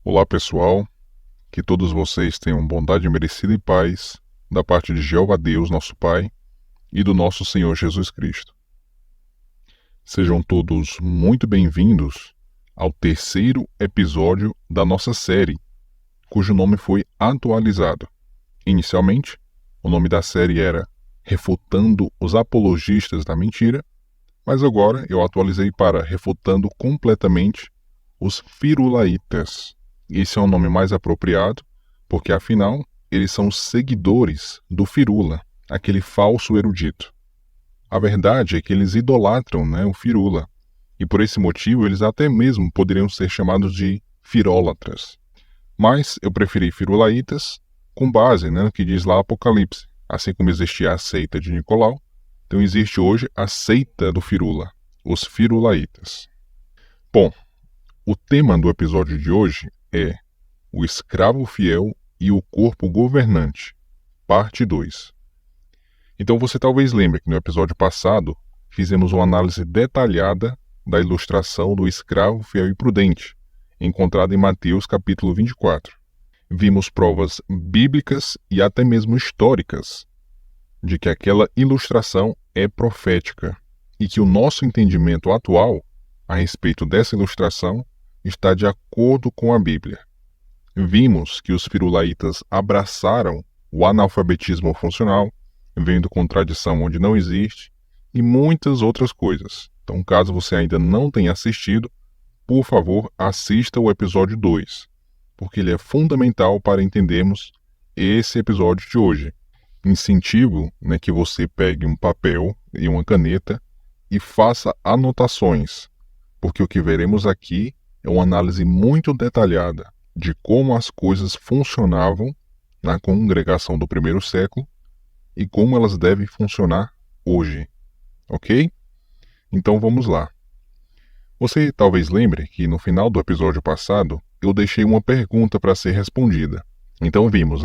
Olá pessoal, que todos vocês tenham bondade merecida e paz da parte de Jeová Deus, nosso Pai, e do nosso Senhor Jesus Cristo. Sejam todos muito bem-vindos ao terceiro episódio da nossa série, cujo nome foi atualizado. Inicialmente, o nome da série era Refutando os Apologistas da Mentira, mas agora eu atualizei para Refutando completamente os Firulaitas. Esse é um nome mais apropriado, porque afinal, eles são seguidores do Firula, aquele falso erudito. A verdade é que eles idolatram, o Firula, e por esse motivo eles até mesmo poderiam ser chamados de firólatras. Mas eu preferi Firulaitas com base no que diz lá Apocalipse. Assim como existia a seita de Nicolau, então existe hoje a seita do Firula, os Firulaitas. Bom, o tema do episódio de hoje é o escravo fiel e o corpo governante, parte 2. Então você talvez lembre que no episódio passado fizemos uma análise detalhada da ilustração do escravo fiel e prudente, encontrada em Mateus capítulo 24. Vimos provas bíblicas e até mesmo históricas de que aquela ilustração é profética e que o nosso entendimento atual a respeito dessa ilustração está de acordo com a Bíblia. Vimos que os firulaitas abraçaram o analfabetismo funcional, vendo contradição onde não existe, e muitas outras coisas. Então, caso você ainda não tenha assistido, por favor, assista o episódio 2, porque ele é fundamental para entendermos esse episódio de hoje. Incentivo que você pegue um papel e uma caneta e faça anotações, porque o que veremos aqui é uma análise muito detalhada de como as coisas funcionavam na congregação do primeiro século e como elas devem funcionar hoje, ok? Então vamos lá. Você talvez lembre que no final do episódio passado eu deixei uma pergunta para ser respondida. Então vimos,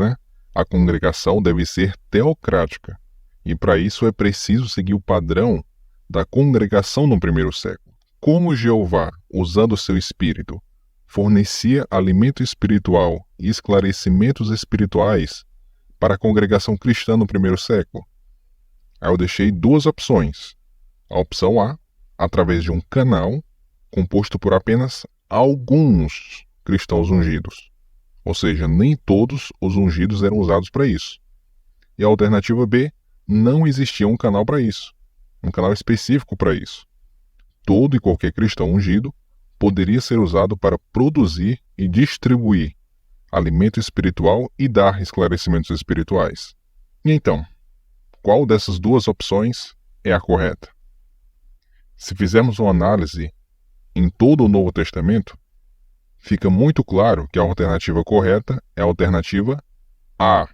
A congregação deve ser teocrática e para isso é preciso seguir o padrão da congregação no primeiro século. Como Jeová, usando seu espírito, fornecia alimento espiritual e esclarecimentos espirituais para a congregação cristã no primeiro século? Aí eu deixei duas opções. A opção A, através de um canal composto por apenas alguns cristãos ungidos. Ou seja, nem todos os ungidos eram usados para isso. E a alternativa B, não existia um canal para isso. Um canal específico para isso. Todo e qualquer cristão ungido poderia ser usado para produzir e distribuir alimento espiritual e dar esclarecimentos espirituais. E então, qual dessas duas opções é a correta? Se fizermos uma análise em todo o Novo Testamento, fica muito claro que a alternativa correta é a alternativa A.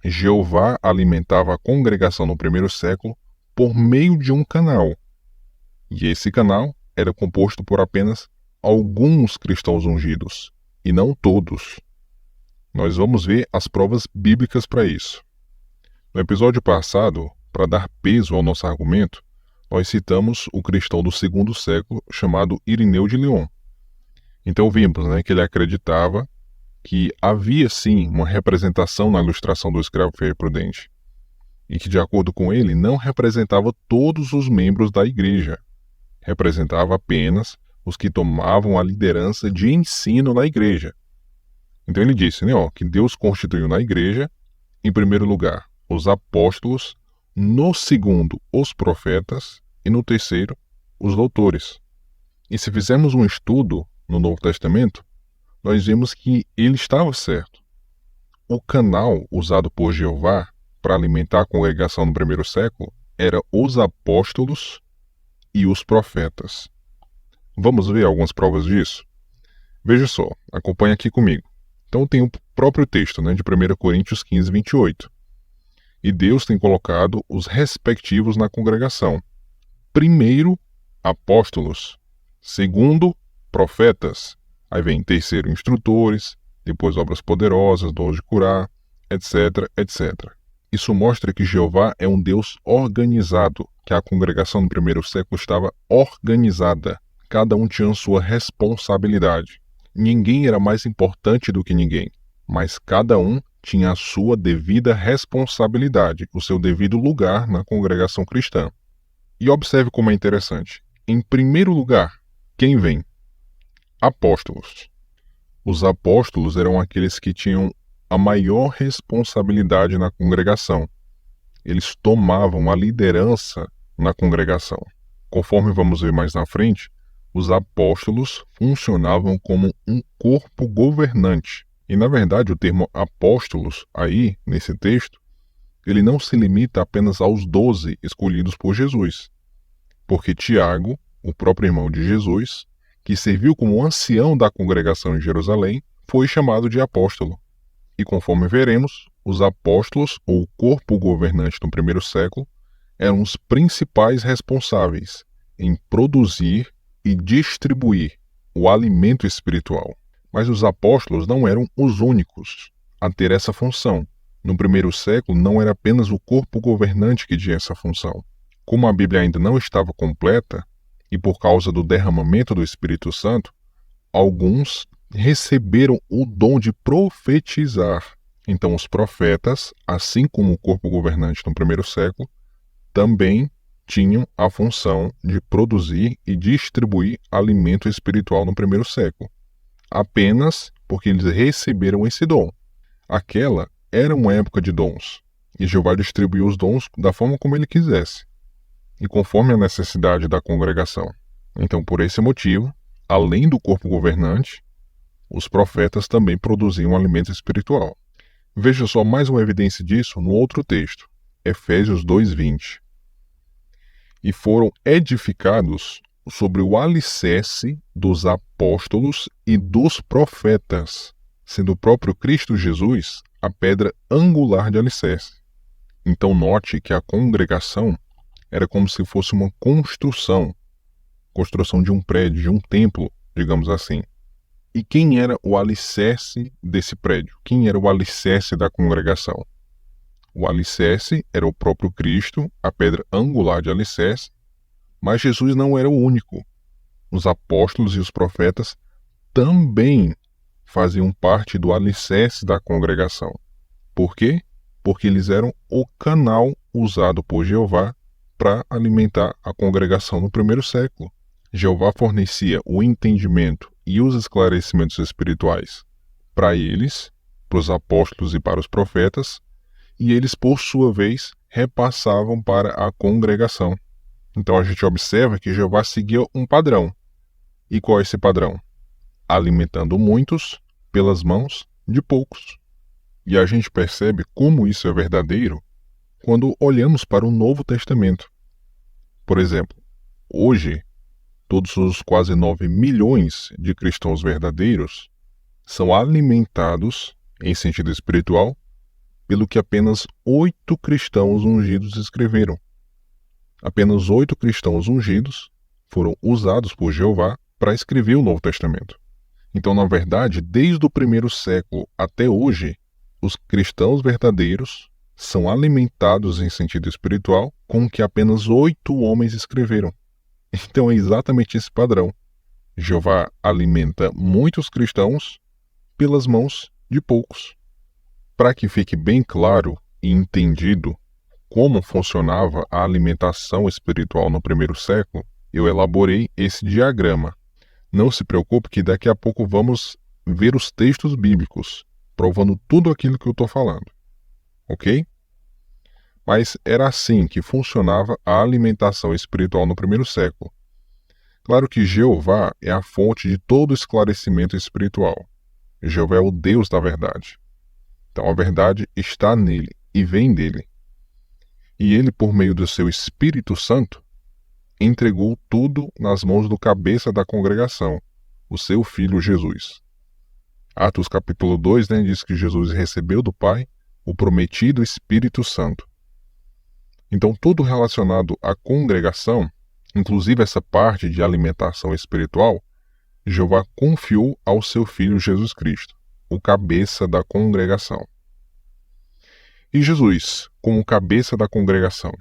Jeová alimentava a congregação no primeiro século por meio de um canal. E esse canal era composto por apenas alguns cristãos ungidos, e não todos. Nós vamos ver as provas bíblicas para isso. No episódio passado, para dar peso ao nosso argumento, nós citamos o cristão do segundo século chamado Irineu de Lyon. Então vimos que ele acreditava que havia sim uma representação na ilustração do escravo fiel e prudente, e que de acordo com ele não representava todos os membros da igreja, representava apenas os que tomavam a liderança de ensino na igreja. Então ele disse que Deus constituiu na igreja, em primeiro lugar, os apóstolos, no segundo, os profetas, e no terceiro, os doutores. E se fizermos um estudo no Novo Testamento, nós vemos que ele estava certo. O canal usado por Jeová para alimentar a congregação no primeiro século era os apóstolos e os profetas. Vamos ver algumas provas disso? Veja só, acompanhe aqui comigo. Então tem o próprio texto de 1 Coríntios 15, 28. E Deus tem colocado os respectivos na congregação. Primeiro, apóstolos. Segundo, profetas. Aí vem terceiro, instrutores. Depois, obras poderosas, dons de curar, etc, etc. Isso mostra que Jeová é um Deus organizado, que a congregação no primeiro século estava organizada. Cada um tinha sua responsabilidade. ninguém era mais importante do que ninguém, mas cada um tinha a sua devida responsabilidade, o seu devido lugar na congregação cristã. E observe como é interessante. Em primeiro lugar, quem vem? Apóstolos. Os apóstolos eram aqueles que tinham a maior responsabilidade na congregação. Eles tomavam a liderança na congregação. Conforme vamos ver mais na frente, os apóstolos funcionavam como um corpo governante. E, na verdade, o termo apóstolos, aí, nesse texto, ele não se limita apenas aos 12 escolhidos por Jesus. Porque Tiago, o próprio irmão de Jesus, que serviu como ancião da congregação em Jerusalém, foi chamado de apóstolo. E conforme veremos, os apóstolos, ou corpo governante no primeiro século, eram os principais responsáveis em produzir e distribuir o alimento espiritual. Mas os apóstolos não eram os únicos a ter essa função. No primeiro século, não era apenas o corpo governante que tinha essa função. Como a Bíblia ainda não estava completa, e por causa do derramamento do Espírito Santo, alguns receberam o dom de profetizar. Então os profetas, assim como o corpo governante no primeiro século, também tinham a função de produzir e distribuir alimento espiritual no primeiro século, apenas porque eles receberam esse dom. Aquela era uma época de dons, e Jeová distribuiu os dons da forma como ele quisesse, e conforme a necessidade da congregação. Então, por esse motivo, além do corpo governante, os profetas também produziam alimento espiritual. Veja só mais uma evidência disso no outro texto, Efésios 2:20. E foram edificados sobre o alicerce dos apóstolos e dos profetas, sendo o próprio Cristo Jesus a pedra angular de alicerce. Então note que a congregação era como se fosse uma construção de um prédio, de um templo, digamos assim. E quem era o alicerce desse prédio? Quem era o alicerce da congregação? O alicerce era o próprio Cristo, a pedra angular de alicerce, mas Jesus não era o único. Os apóstolos e os profetas também faziam parte do alicerce da congregação. Por quê? Porque eles eram o canal usado por Jeová para alimentar a congregação no primeiro século. Jeová fornecia o entendimento e os esclarecimentos espirituais para eles, para os apóstolos e para os profetas, e eles, por sua vez, repassavam para a congregação. Então a gente observa que Jeová seguia um padrão. E qual é esse padrão? Alimentando muitos pelas mãos de poucos. E a gente percebe como isso é verdadeiro quando olhamos para o Novo Testamento. Por exemplo, hoje, todos os quase 9 milhões de cristãos verdadeiros são alimentados, em sentido espiritual, pelo que apenas 8 cristãos ungidos escreveram. Apenas 8 cristãos ungidos foram usados por Jeová para escrever o Novo Testamento. Então, na verdade, desde o primeiro século até hoje, os cristãos verdadeiros são alimentados em sentido espiritual com o que apenas 8 homens escreveram. Então é exatamente esse padrão. Jeová alimenta muitos cristãos pelas mãos de poucos. Para que fique bem claro e entendido como funcionava a alimentação espiritual no primeiro século, eu elaborei esse diagrama. Não se preocupe que daqui a pouco vamos ver os textos bíblicos, provando tudo aquilo que eu estou falando. Ok? Mas era assim que funcionava a alimentação espiritual no primeiro século. Claro que Jeová é a fonte de todo esclarecimento espiritual. Jeová é o Deus da verdade. Então a verdade está nele e vem dele. E ele, por meio do seu Espírito Santo, entregou tudo nas mãos do cabeça da congregação, o seu Filho Jesus. Atos capítulo 2 diz que Jesus recebeu do Pai o prometido Espírito Santo. Então tudo relacionado à congregação, inclusive essa parte de alimentação espiritual, Jeová confiou ao seu Filho Jesus Cristo, o cabeça da congregação. E Jesus, como cabeça da congregação,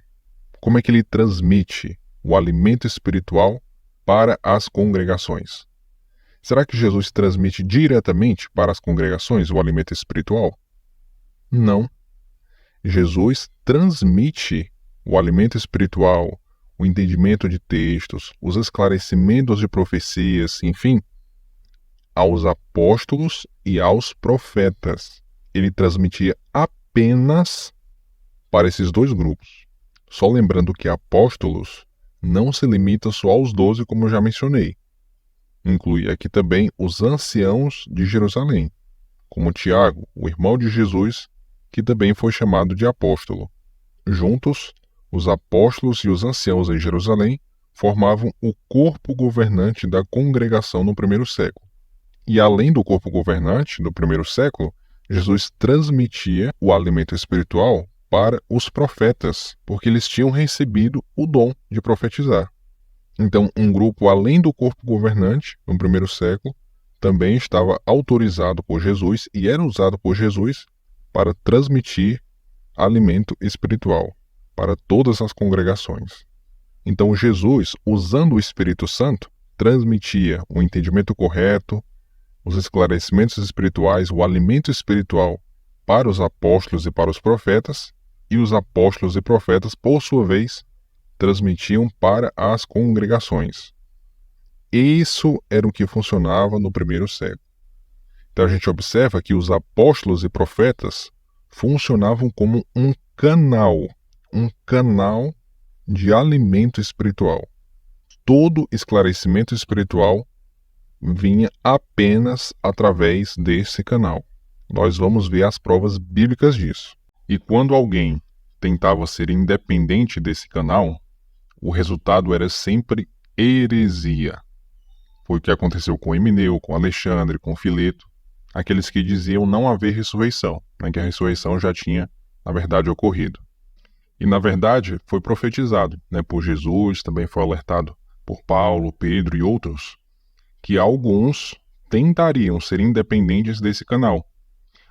como é que ele transmite o alimento espiritual para as congregações? Será que Jesus transmite diretamente para as congregações o alimento espiritual? Não. Jesus transmite o alimento espiritual, o entendimento de textos, os esclarecimentos de profecias, enfim, aos apóstolos e aos profetas. Ele transmitia apenas para esses dois grupos. Só lembrando que apóstolos não se limita só aos 12, como eu já mencionei. Inclui aqui também os anciãos de Jerusalém, como Tiago, o irmão de Jesus, que também foi chamado de apóstolo. Juntos, os apóstolos e os anciãos em Jerusalém formavam o corpo governante da congregação no primeiro século. E além do corpo governante do primeiro século, Jesus transmitia o alimento espiritual para os profetas, porque eles tinham recebido o dom de profetizar. Então, um grupo além do corpo governante, no primeiro século, também estava autorizado por Jesus e era usado por Jesus para transmitir alimento espiritual para todas as congregações. Então, Jesus, usando o Espírito Santo, transmitia o entendimento correto, os esclarecimentos espirituais, o alimento espiritual para os apóstolos e para os profetas, e os apóstolos e profetas, por sua vez, transmitiam para as congregações. Isso era o que funcionava no primeiro século. Então a gente observa que os apóstolos e profetas funcionavam como um canal de alimento espiritual. Todo esclarecimento espiritual vinha apenas através desse canal. Nós vamos ver as provas bíblicas disso. E quando alguém tentava ser independente desse canal, o resultado era sempre heresia. Foi o que aconteceu com Emineu, com Alexandre, com Fileto, aqueles que diziam não haver ressurreição, que a ressurreição já tinha, na verdade, ocorrido. E, na verdade, foi profetizado por Jesus, também foi alertado por Paulo, Pedro e outros, que alguns tentariam ser independentes desse canal.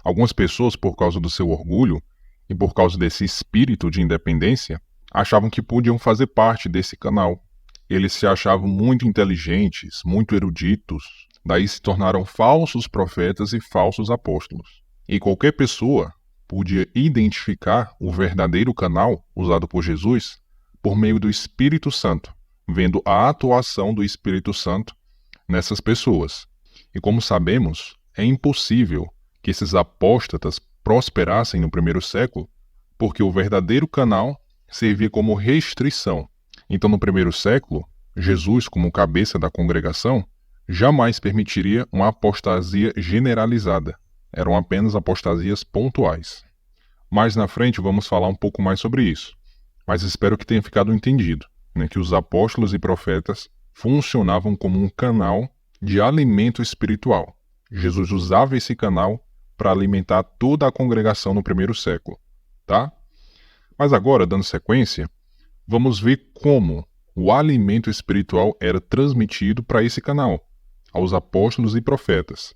Algumas pessoas, por causa do seu orgulho e por causa desse espírito de independência, achavam que podiam fazer parte desse canal. Eles se achavam muito inteligentes, muito eruditos, daí se tornaram falsos profetas e falsos apóstolos. E qualquer pessoa podia identificar o verdadeiro canal usado por Jesus por meio do Espírito Santo, vendo a atuação do Espírito Santo nessas pessoas. E como sabemos, é impossível que esses apóstatas prosperassem no primeiro século, porque o verdadeiro canal servia como restrição. Então, no primeiro século, Jesus, como cabeça da congregação, jamais permitiria uma apostasia generalizada. Eram apenas apostasias pontuais. Mais na frente vamos falar um pouco mais sobre isso. Mas espero que tenha ficado entendido, que os apóstolos e profetas funcionavam como um canal de alimento espiritual. Jesus usava esse canal para alimentar toda a congregação no primeiro século, tá? Mas agora, dando sequência, vamos ver como o alimento espiritual era transmitido para esse canal, aos apóstolos e profetas.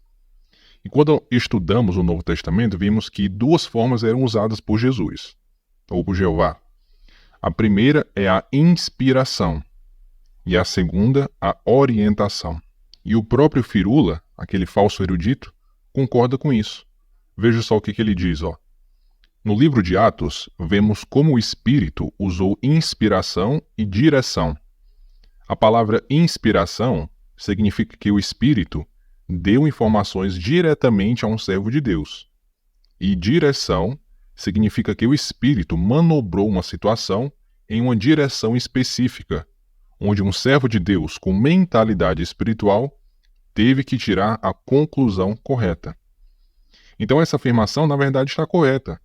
E quando estudamos o Novo Testamento, vimos que duas formas eram usadas por Jesus, ou por Jeová. A primeira é a inspiração, e a segunda, a orientação. E o próprio Firula, aquele falso erudito, concorda com isso. Veja só o que ele diz, No livro de Atos, vemos como o Espírito usou inspiração e direção. A palavra inspiração significa que o Espírito deu informações diretamente a um servo de Deus. E direção significa que o Espírito manobrou uma situação em uma direção específica, onde um servo de Deus com mentalidade espiritual teve que tirar a conclusão correta. Então essa afirmação, na verdade, está correta.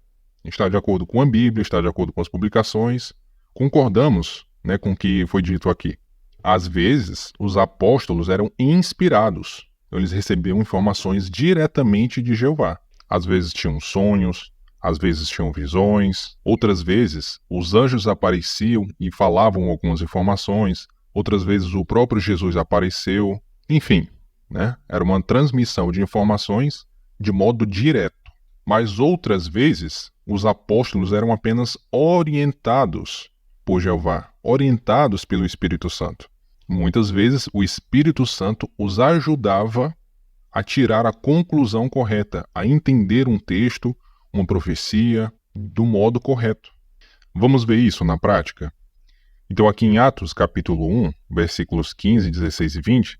Está de acordo com a Bíblia, está de acordo com as publicações. Concordamos com o que foi dito aqui. Às vezes, os apóstolos eram inspirados. Eles recebiam informações diretamente de Jeová. Às vezes tinham sonhos, às vezes tinham visões. Outras vezes, os anjos apareciam e falavam algumas informações. Outras vezes, o próprio Jesus apareceu. Enfim, era uma transmissão de informações de modo direto. Mas outras vezes, os apóstolos eram apenas orientados por Jeová, orientados pelo Espírito Santo. Muitas vezes o Espírito Santo os ajudava a tirar a conclusão correta, a entender um texto, uma profecia, do modo correto. Vamos ver isso na prática? Então aqui em Atos capítulo 1, versículos 15, 16 e 20,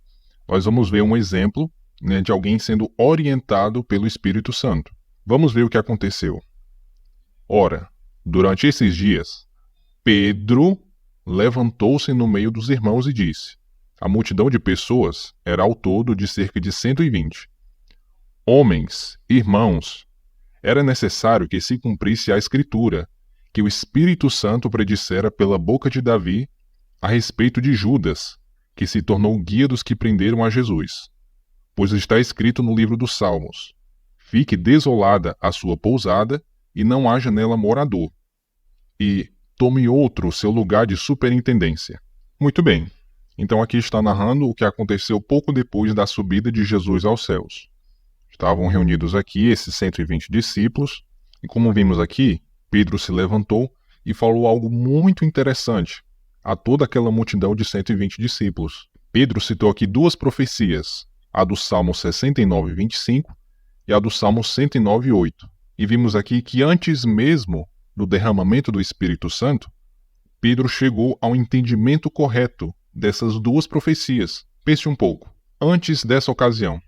nós vamos ver um exemplo, de alguém sendo orientado pelo Espírito Santo. Vamos ver o que aconteceu. Ora, durante esses dias, Pedro levantou-se no meio dos irmãos e disse: a multidão de pessoas era ao todo de cerca de 120. Homens, irmãos, era necessário que se cumprisse a Escritura, que o Espírito Santo predissera pela boca de Davi a respeito de Judas, que se tornou guia dos que prenderam a Jesus. Pois está escrito no livro dos Salmos: fique desolada a sua pousada e não haja nela morador, e tome outro o seu lugar de superintendência. Muito bem, então aqui está narrando o que aconteceu pouco depois da subida de Jesus aos céus. Estavam reunidos aqui esses 120 discípulos, e como vimos aqui, Pedro se levantou e falou algo muito interessante a toda aquela multidão de 120 discípulos. Pedro citou aqui duas profecias, a do Salmo 69, 25 e a do Salmo 109, 8. E vimos aqui que antes mesmo do derramamento do Espírito Santo, Pedro chegou ao entendimento correto dessas duas profecias. Pense um pouco. Antes dessa ocasião,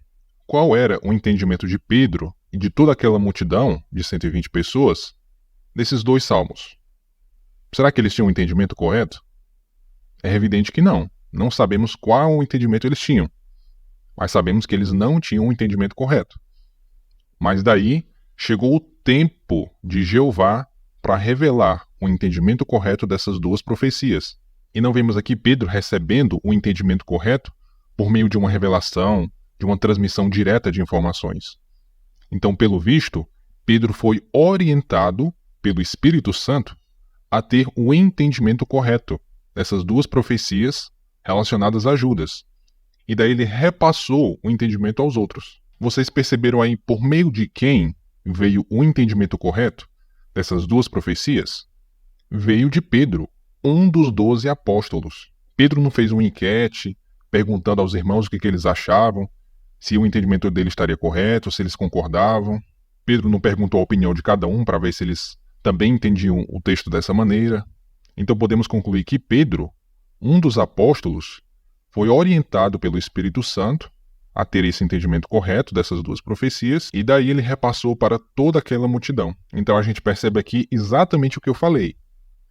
qual era o entendimento de Pedro e de toda aquela multidão de 120 pessoas desses dois salmos? Será que eles tinham um entendimento correto? É evidente que não. Não sabemos qual o entendimento eles tinham, mas sabemos que eles não tinham um entendimento correto. Mas daí chegou o tempo de Jeová para revelar o entendimento correto dessas duas profecias. E não vemos aqui Pedro recebendo o entendimento correto por meio de uma revelação, de uma transmissão direta de informações. Então, pelo visto, Pedro foi orientado pelo Espírito Santo a ter o entendimento correto dessas duas profecias relacionadas a Judas. E daí ele repassou o entendimento aos outros. Vocês perceberam aí por meio de quem veio o entendimento correto dessas duas profecias? Veio de Pedro, um dos 12 apóstolos. Pedro não fez uma enquete perguntando aos irmãos o que eles achavam, se o entendimento dele estaria correto, se eles concordavam. Pedro não perguntou a opinião de cada um para ver se eles também entendiam o texto dessa maneira. Então podemos concluir que Pedro, um dos apóstolos, foi orientado pelo Espírito Santo a ter esse entendimento correto dessas duas profecias, e daí ele repassou para toda aquela multidão. Então a gente percebe aqui exatamente o que eu falei.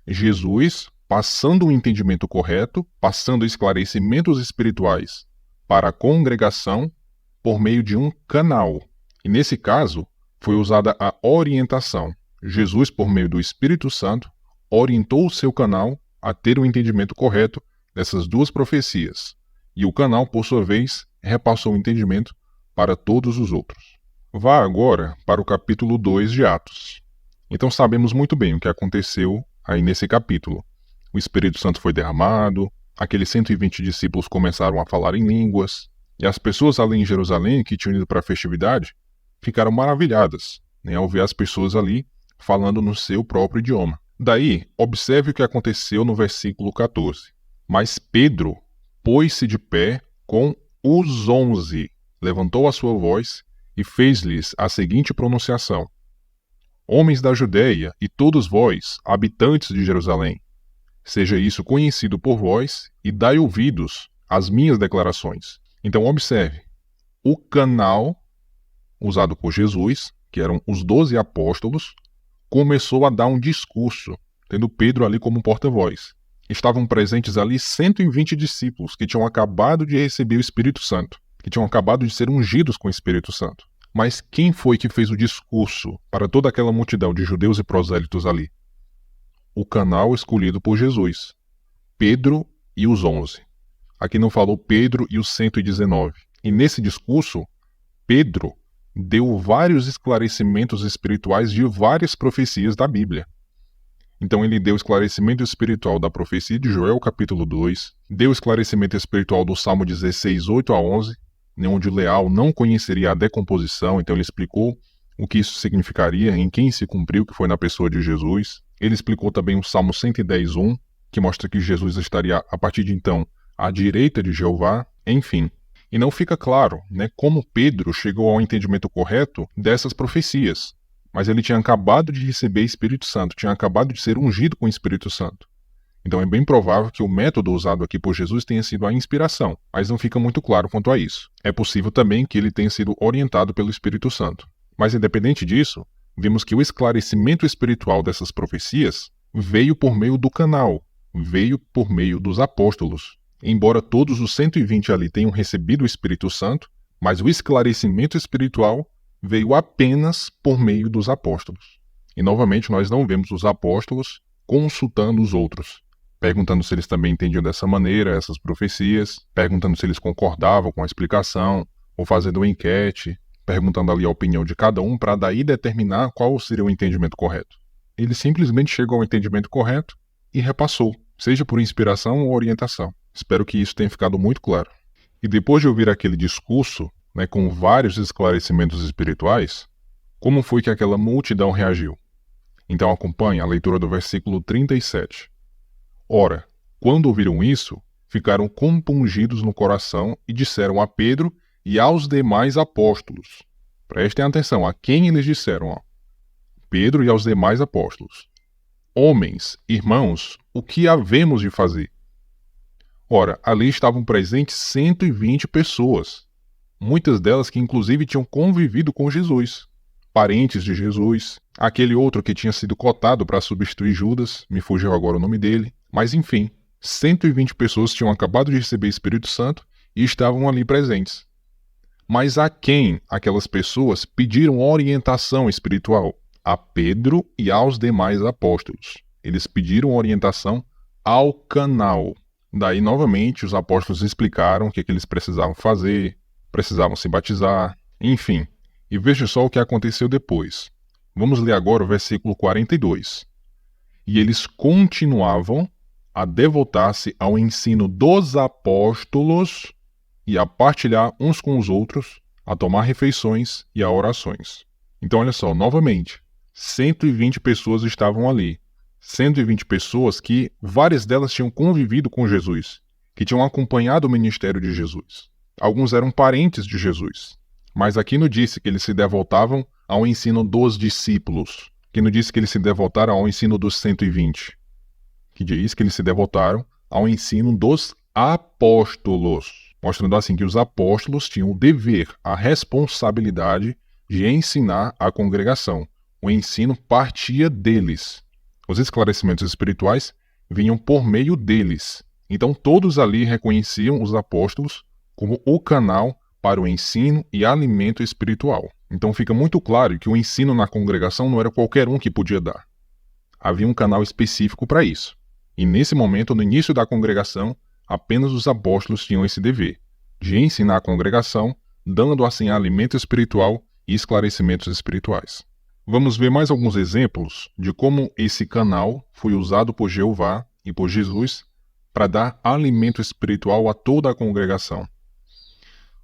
Jesus passando o entendimento correto, passando esclarecimentos espirituais para a congregação por meio de um canal. E nesse caso, foi usada a orientação. Jesus, por meio do Espírito Santo, orientou o seu canal a ter o entendimento correto dessas duas profecias. E o canal, por sua vez, repassou o entendimento para todos os outros. Vá agora para o capítulo 2 de Atos. Então sabemos muito bem o que aconteceu aí nesse capítulo. O Espírito Santo foi derramado, aqueles 120 discípulos começaram a falar em línguas, e as pessoas ali em Jerusalém, que tinham ido para a festividade, ficaram maravilhadas, ao ver as pessoas ali falando no seu próprio idioma. Daí, observe o que aconteceu no versículo 14. Mas Pedro pôs-se de pé com os 11, levantou a sua voz e fez-lhes a seguinte pronunciação: Homens da Judéia e todos vós, habitantes de Jerusalém, seja isso conhecido por vós e dai ouvidos às minhas declarações. Então observe, o canal usado por Jesus, que eram os 12 apóstolos, começou a dar um discurso, tendo Pedro ali como porta-voz. Estavam presentes ali 120 discípulos que tinham acabado de receber o Espírito Santo, que tinham acabado de ser ungidos com o Espírito Santo. Mas quem foi que fez o discurso para toda aquela multidão de judeus e prosélitos ali? O canal escolhido por Jesus, Pedro e os 11. Aqui não falou Pedro e os 119. E nesse discurso, Pedro deu vários esclarecimentos espirituais de várias profecias da Bíblia. Então ele deu esclarecimento espiritual da profecia de Joel capítulo 2, deu esclarecimento espiritual do Salmo 16, 8 a 11, onde Leal não conheceria a decomposição, então ele explicou o que isso significaria, em quem se cumpriu, que foi na pessoa de Jesus. Ele explicou também o Salmo 110, 1, que mostra que Jesus estaria, a partir de então, à direita de Jeová, enfim. E não fica claro, como Pedro chegou ao entendimento correto dessas profecias. Mas ele tinha acabado de receber Espírito Santo, tinha acabado de ser ungido com o Espírito Santo. Então é bem provável que o método usado aqui por Jesus tenha sido a inspiração, mas não fica muito claro quanto a isso. É possível também que ele tenha sido orientado pelo Espírito Santo. Mas independente disso, vimos que o esclarecimento espiritual dessas profecias veio por meio do canal, veio por meio dos apóstolos. Embora todos os 120 ali tenham recebido o Espírito Santo, mas o esclarecimento espiritual veio apenas por meio dos apóstolos. E novamente nós não vemos os apóstolos consultando os outros, perguntando se eles também entendiam dessa maneira essas profecias, perguntando se eles concordavam com a explicação, ou fazendo uma enquete, perguntando ali a opinião de cada um para daí determinar qual seria o entendimento correto. Ele simplesmente chegou ao entendimento correto e repassou, seja por inspiração ou orientação. Espero que isso tenha ficado muito claro. E depois de ouvir aquele discurso, com vários esclarecimentos espirituais, como foi que aquela multidão reagiu? Então acompanhe a leitura do versículo 37. Ora, quando ouviram isso, ficaram compungidos no coração e disseram a Pedro e aos demais apóstolos. Prestem atenção a quem eles disseram. Pedro e aos demais apóstolos. Homens, irmãos, o que havemos de fazer? Ora, ali estavam presentes 120 pessoas, muitas delas que inclusive tinham convivido com Jesus, parentes de Jesus, aquele outro que tinha sido cotado para substituir Judas, me fugiu agora o nome dele, mas enfim, 120 pessoas tinham acabado de receber Espírito Santo e estavam ali presentes. Mas a quem aquelas pessoas pediram orientação espiritual? A Pedro e aos demais apóstolos. Eles pediram orientação ao canal. Daí, novamente, os apóstolos explicaram o que eles precisavam fazer, precisavam se batizar, enfim. E veja só o que aconteceu depois. Vamos ler agora o versículo 42. E eles continuavam a devotar-se ao ensino dos apóstolos e a partilhar uns com os outros, a tomar refeições e a orações. Então, olha só, novamente, 120 pessoas estavam ali. 120 pessoas que várias delas tinham convivido com Jesus, que tinham acompanhado o ministério de Jesus. Alguns eram parentes de Jesus. Mas aqui não disse que eles se devotavam ao ensino dos discípulos, que não disse que eles se devotaram ao ensino dos 120, que diz que eles se devotaram ao ensino dos apóstolos, mostrando assim que os apóstolos tinham o dever, a responsabilidade de ensinar a congregação. O ensino partia deles. Os esclarecimentos espirituais vinham por meio deles. Então todos ali reconheciam os apóstolos como o canal para o ensino e alimento espiritual. Então fica muito claro que o ensino na congregação não era qualquer um que podia dar. Havia um canal específico para isso. E nesse momento, no início da congregação, apenas os apóstolos tinham esse dever, de ensinar a congregação, dando assim alimento espiritual e esclarecimentos espirituais. Vamos ver mais alguns exemplos de como esse canal foi usado por Jeová e por Jesus para dar alimento espiritual a toda a congregação.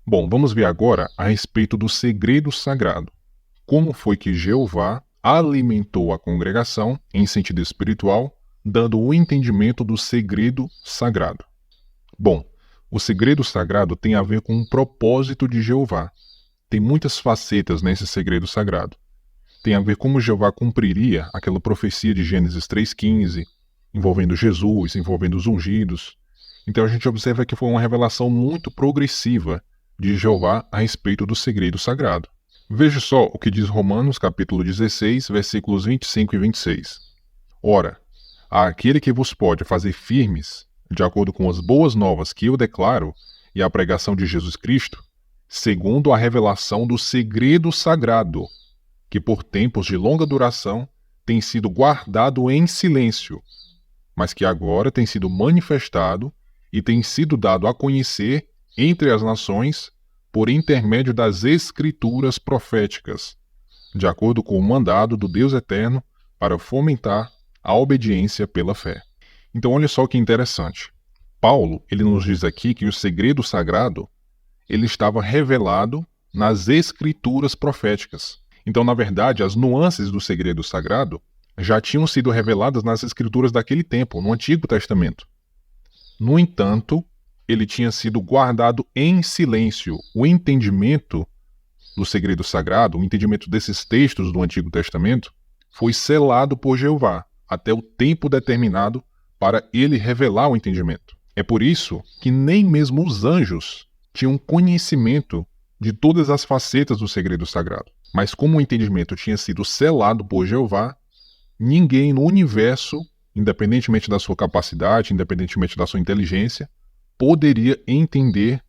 Bom, vamos ver agora a respeito do segredo sagrado. Como foi que Jeová alimentou a congregação em sentido espiritual, dando o entendimento do segredo sagrado. Bom, o segredo sagrado tem a ver com o propósito de Jeová. Tem muitas facetas nesse segredo sagrado. Tem a ver como Jeová cumpriria aquela profecia de Gênesis 3,15, envolvendo Jesus, envolvendo os ungidos. Então a gente observa que foi uma revelação muito progressiva de Jeová a respeito do segredo sagrado. Veja só o que diz Romanos capítulo 16, versículos 25 e 26. Ora, àquele que vos pode fazer firmes, de acordo com as boas novas que eu declaro, e a pregação de Jesus Cristo, segundo a revelação do segredo sagrado, que por tempos de longa duração tem sido guardado em silêncio, mas que agora tem sido manifestado e tem sido dado a conhecer entre as nações por intermédio das Escrituras proféticas, de acordo com o mandado do Deus Eterno para fomentar a obediência pela fé. Então olha só que interessante. Paulo, ele nos diz aqui que o segredo sagrado, ele estava revelado nas Escrituras proféticas. Então, na verdade, as nuances do segredo sagrado já tinham sido reveladas nas Escrituras daquele tempo, no Antigo Testamento. No entanto, ele tinha sido guardado em silêncio. O entendimento do segredo sagrado, o entendimento desses textos do Antigo Testamento, foi selado por Jeová até o tempo determinado para ele revelar o entendimento. É por isso que nem mesmo os anjos tinham conhecimento de todas as facetas do segredo sagrado. Mas como o entendimento tinha sido selado por Jeová, ninguém no universo, independentemente da sua capacidade, independentemente da sua inteligência, poderia entender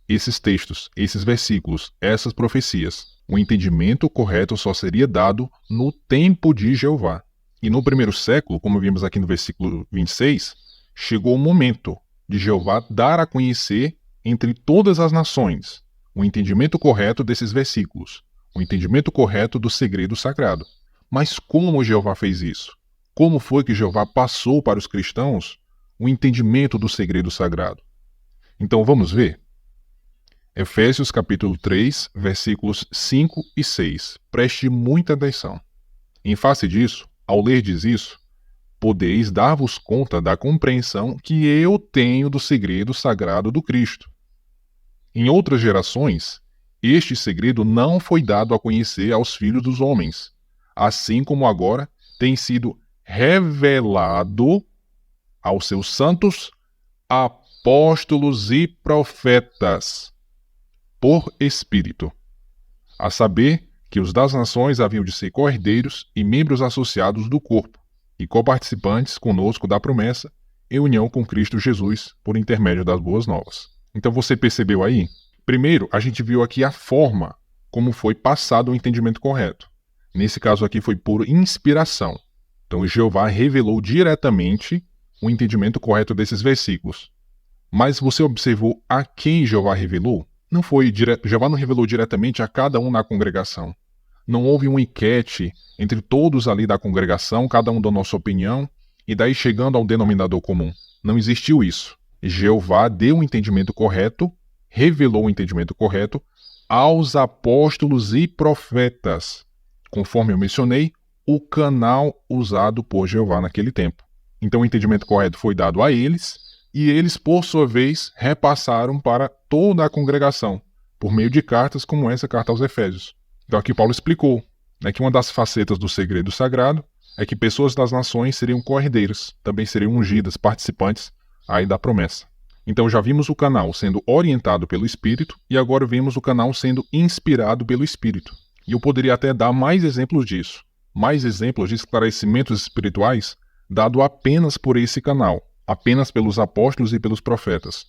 esses textos, esses versículos, essas profecias. O entendimento correto só seria dado no tempo de Jeová. E no primeiro século, como vimos aqui no versículo 26, chegou o momento de Jeová dar a conhecer entre todas as nações o entendimento correto desses versículos, o entendimento correto do segredo sagrado. Mas como Jeová fez isso? Como foi que Jeová passou para os cristãos o entendimento do segredo sagrado? Então vamos ver. Efésios capítulo 3, versículos 5 e 6. Preste muita atenção. Em face disso, ao lerdes isso, podeis dar-vos conta da compreensão que eu tenho do segredo sagrado do Cristo. Em outras gerações, este segredo não foi dado a conhecer aos filhos dos homens, assim como agora tem sido revelado aos seus santos apóstolos e profetas, por Espírito, a saber que os das nações haviam de ser co-herdeiros e membros associados do corpo, e coparticipantes conosco da promessa, em união com Cristo Jesus, por intermédio das boas novas. Então você percebeu aí? Primeiro, a gente viu aqui a forma como foi passado o entendimento correto. Nesse caso aqui foi por inspiração. Então Jeová revelou diretamente o entendimento correto desses versículos. Mas você observou a quem Jeová revelou? Jeová não revelou diretamente a cada um na congregação. Não houve uma enquete entre todos ali da congregação, cada um dando a sua opinião, e daí chegando ao denominador comum. Não existiu isso. Jeová deu o entendimento correto, revelou o entendimento correto aos apóstolos e profetas, conforme eu mencionei, o canal usado por Jeová naquele tempo. Então o entendimento correto foi dado a eles, e eles, por sua vez, repassaram para toda a congregação, por meio de cartas como essa carta aos Efésios. Então aqui Paulo explicou, que uma das facetas do segredo sagrado é que pessoas das nações seriam co-herdeiras, também seriam ungidas, participantes aí da promessa. Então já vimos o canal sendo orientado pelo Espírito e agora vemos o canal sendo inspirado pelo Espírito. E eu poderia até dar mais exemplos disso, mais exemplos de esclarecimentos espirituais dado apenas por esse canal, apenas pelos apóstolos e pelos profetas.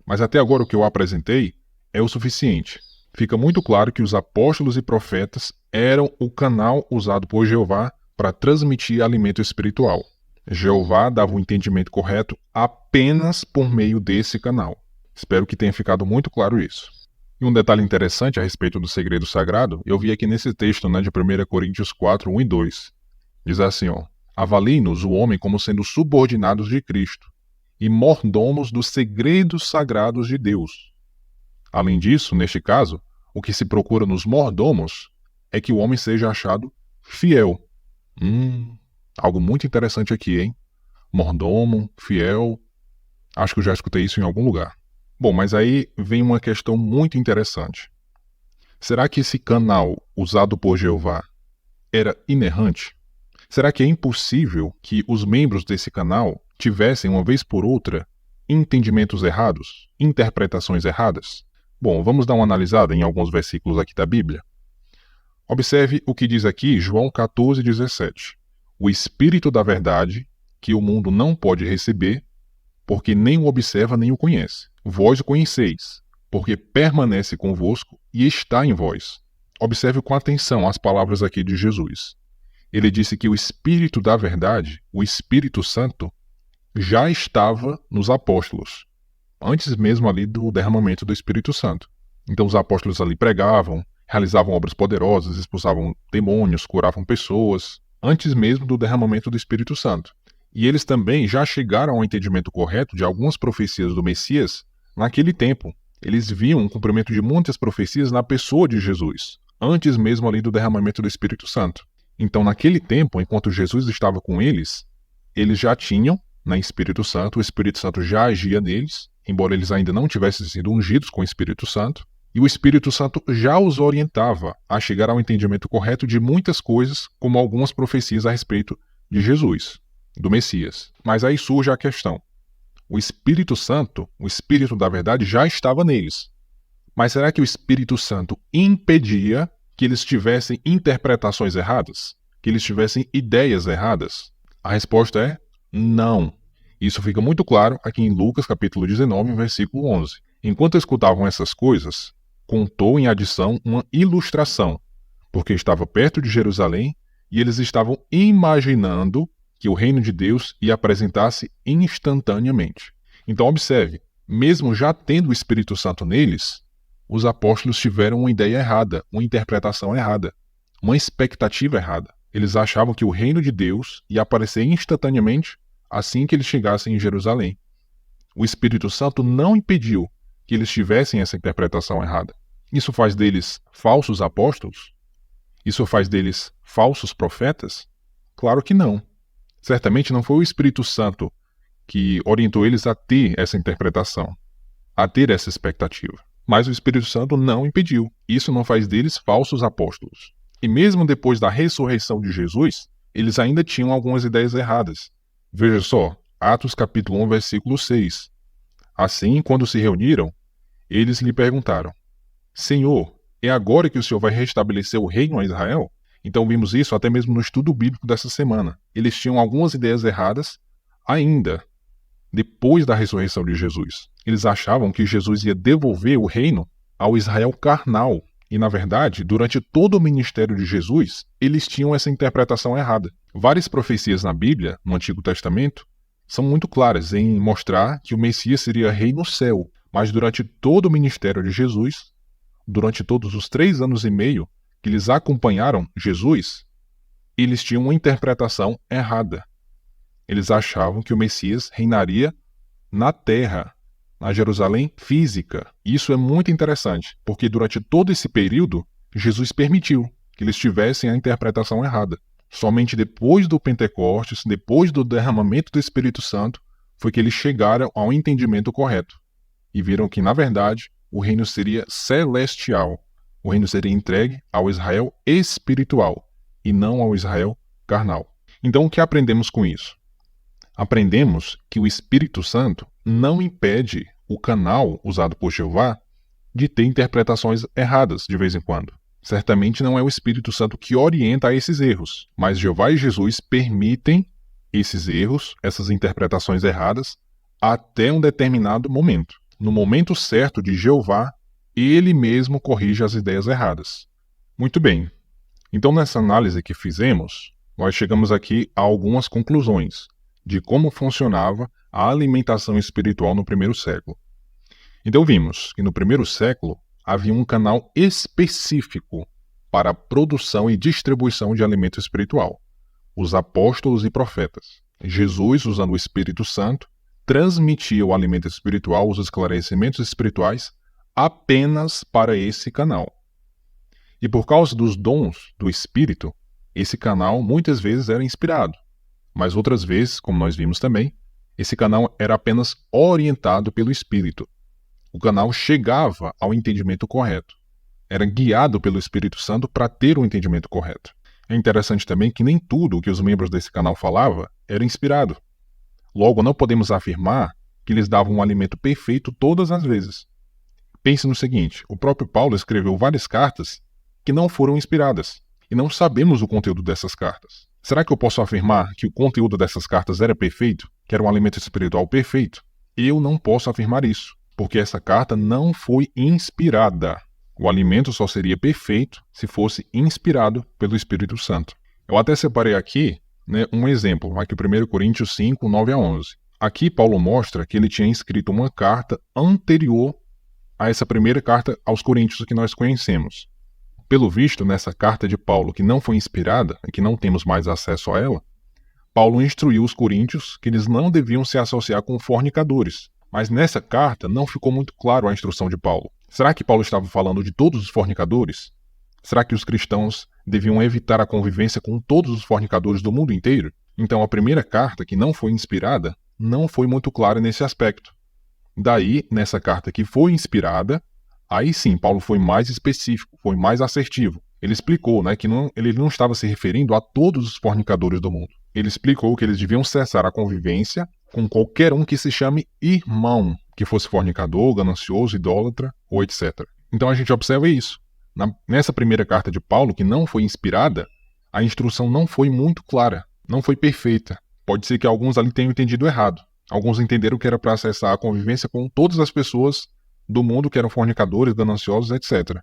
Mas até agora o que eu apresentei é o suficiente. Fica muito claro que os apóstolos e profetas eram o canal usado por Jeová para transmitir alimento espiritual. Jeová dava o entendimento correto apenas por meio desse canal. Espero que tenha ficado muito claro isso. E um detalhe interessante a respeito do segredo sagrado, eu vi aqui nesse texto de 1 Coríntios 4, 1 e 2. Diz assim, avaliem-nos o homem como sendo subordinados de Cristo e mordomos dos segredos sagrados de Deus. Além disso, neste caso, o que se procura nos mordomos é que o homem seja achado fiel. Algo muito interessante aqui, hein? Mordomo, fiel. Acho que eu já escutei isso em algum lugar. Bom, mas aí vem uma questão muito interessante. Será que esse canal usado por Jeová era inerrante? Será que é impossível que os membros desse canal tivessem, uma vez por outra, entendimentos errados, interpretações erradas? Bom, vamos dar uma analisada em alguns versículos aqui da Bíblia. Observe o que diz aqui João 14, 17. O Espírito da verdade, que o mundo não pode receber, porque nem o observa nem o conhece. Vós o conheceis, porque permanece convosco e está em vós. Observe com atenção as palavras aqui de Jesus. Ele disse que o Espírito da verdade, o Espírito Santo, já estava nos apóstolos, antes mesmo ali do derramamento do Espírito Santo. Então os apóstolos ali pregavam, realizavam obras poderosas, expulsavam demônios, curavam pessoas, antes mesmo do derramamento do Espírito Santo. E eles também já chegaram ao entendimento correto de algumas profecias do Messias naquele tempo. Eles viam o cumprimento de muitas profecias na pessoa de Jesus, antes mesmo ali do derramamento do Espírito Santo. Então, naquele tempo, enquanto Jesus estava com eles já tinham, Espírito Santo, o Espírito Santo já agia neles, embora eles ainda não tivessem sido ungidos com o Espírito Santo, e o Espírito Santo já os orientava a chegar ao entendimento correto de muitas coisas, como algumas profecias a respeito de Jesus, do Messias. Mas aí surge a questão. O Espírito Santo, o Espírito da verdade, já estava neles. Mas será que o Espírito Santo impedia que eles tivessem interpretações erradas? Que eles tivessem ideias erradas? A resposta é não. Isso fica muito claro aqui em Lucas capítulo 19, versículo 11. Enquanto escutavam essas coisas, contou em adição uma ilustração, porque estava perto de Jerusalém e eles estavam imaginando que o reino de Deus ia apresentar-se instantaneamente. Então observe, mesmo já tendo o Espírito Santo neles, os apóstolos tiveram uma ideia errada, uma interpretação errada, uma expectativa errada. Eles achavam que o reino de Deus ia aparecer instantaneamente assim que eles chegassem em Jerusalém. O Espírito Santo não impediu que eles tivessem essa interpretação errada. Isso faz deles falsos apóstolos? Isso faz deles falsos profetas? Claro que não. Certamente não foi o Espírito Santo que orientou eles a ter essa interpretação, a ter essa expectativa. Mas o Espírito Santo não impediu. Isso não faz deles falsos apóstolos. E mesmo depois da ressurreição de Jesus, eles ainda tinham algumas ideias erradas. Veja só, Atos capítulo 1, versículo 6. Assim, quando se reuniram, eles lhe perguntaram: Senhor, é agora que o Senhor vai restabelecer o reino a Israel? Então vimos isso até mesmo no estudo bíblico dessa semana. Eles tinham algumas ideias erradas ainda depois da ressurreição de Jesus. Eles achavam que Jesus ia devolver o reino ao Israel carnal. E, na verdade, durante todo o ministério de Jesus, eles tinham essa interpretação errada. Várias profecias na Bíblia, no Antigo Testamento, são muito claras em mostrar que o Messias seria rei no céu. Mas durante todo o ministério de Jesus, durante todos os 3 anos e meio que eles acompanharam Jesus, eles tinham uma interpretação errada. Eles achavam que o Messias reinaria na terra, na Jerusalém física. Isso é muito interessante, porque durante todo esse período, Jesus permitiu que eles tivessem a interpretação errada. Somente depois do Pentecostes, depois do derramamento do Espírito Santo, foi que eles chegaram ao entendimento correto. E viram que, na verdade, o reino seria celestial. O reino seria entregue ao Israel espiritual, e não ao Israel carnal. Então, o que aprendemos com isso? Aprendemos que o Espírito Santo não impede o canal usado por Jeová de ter interpretações erradas de vez em quando. Certamente não é o Espírito Santo que orienta a esses erros, mas Jeová e Jesus permitem esses erros, essas interpretações erradas, até um determinado momento. No momento certo de Jeová, ele mesmo corrige as ideias erradas. Muito bem. Então, nessa análise que fizemos, nós chegamos aqui a algumas conclusões de como funcionava a alimentação espiritual no primeiro século. Então vimos que no primeiro século havia um canal específico para a produção e distribuição de alimento espiritual, os apóstolos e profetas. Jesus, usando o Espírito Santo, transmitia o alimento espiritual, os esclarecimentos espirituais, apenas para esse canal. E por causa dos dons do Espírito, esse canal muitas vezes era inspirado. Mas outras vezes, como nós vimos também, esse canal era apenas orientado pelo Espírito. O canal chegava ao entendimento correto. Era guiado pelo Espírito Santo para ter o entendimento correto. É interessante também que nem tudo o que os membros desse canal falavam era inspirado. Logo, não podemos afirmar que eles davam um alimento perfeito todas as vezes. Pense no seguinte, o próprio Paulo escreveu várias cartas que não foram inspiradas, e não sabemos o conteúdo dessas cartas. Será que eu posso afirmar que o conteúdo dessas cartas era perfeito, que era um alimento espiritual perfeito? Eu não posso afirmar isso, porque essa carta não foi inspirada. O alimento só seria perfeito se fosse inspirado pelo Espírito Santo. Eu até separei aqui um exemplo, aqui 1 Coríntios 5, 9 a 11. Aqui Paulo mostra que ele tinha escrito uma carta anterior a essa primeira carta aos Coríntios que nós conhecemos. Pelo visto, nessa carta de Paulo, que não foi inspirada, e que não temos mais acesso a ela, Paulo instruiu os coríntios que eles não deviam se associar com fornicadores. Mas nessa carta não ficou muito claro a instrução de Paulo. Será que Paulo estava falando de todos os fornicadores? Será que os cristãos deviam evitar a convivência com todos os fornicadores do mundo inteiro? Então a primeira carta, que não foi inspirada, não foi muito clara nesse aspecto. Daí, nessa carta que foi inspirada, aí sim, Paulo foi mais específico, foi mais assertivo. Ele explicou, que ele não estava se referindo a todos os fornicadores do mundo. Ele explicou que eles deviam cessar a convivência com qualquer um que se chame irmão, que fosse fornicador, ganancioso, idólatra ou etc. Então a gente observa isso. Nessa primeira carta de Paulo, que não foi inspirada, a instrução não foi muito clara, não foi perfeita. Pode ser que alguns ali tenham entendido errado. Alguns entenderam que era para cessar a convivência com todas as pessoas do mundo que eram fornicadores, gananciosos, etc.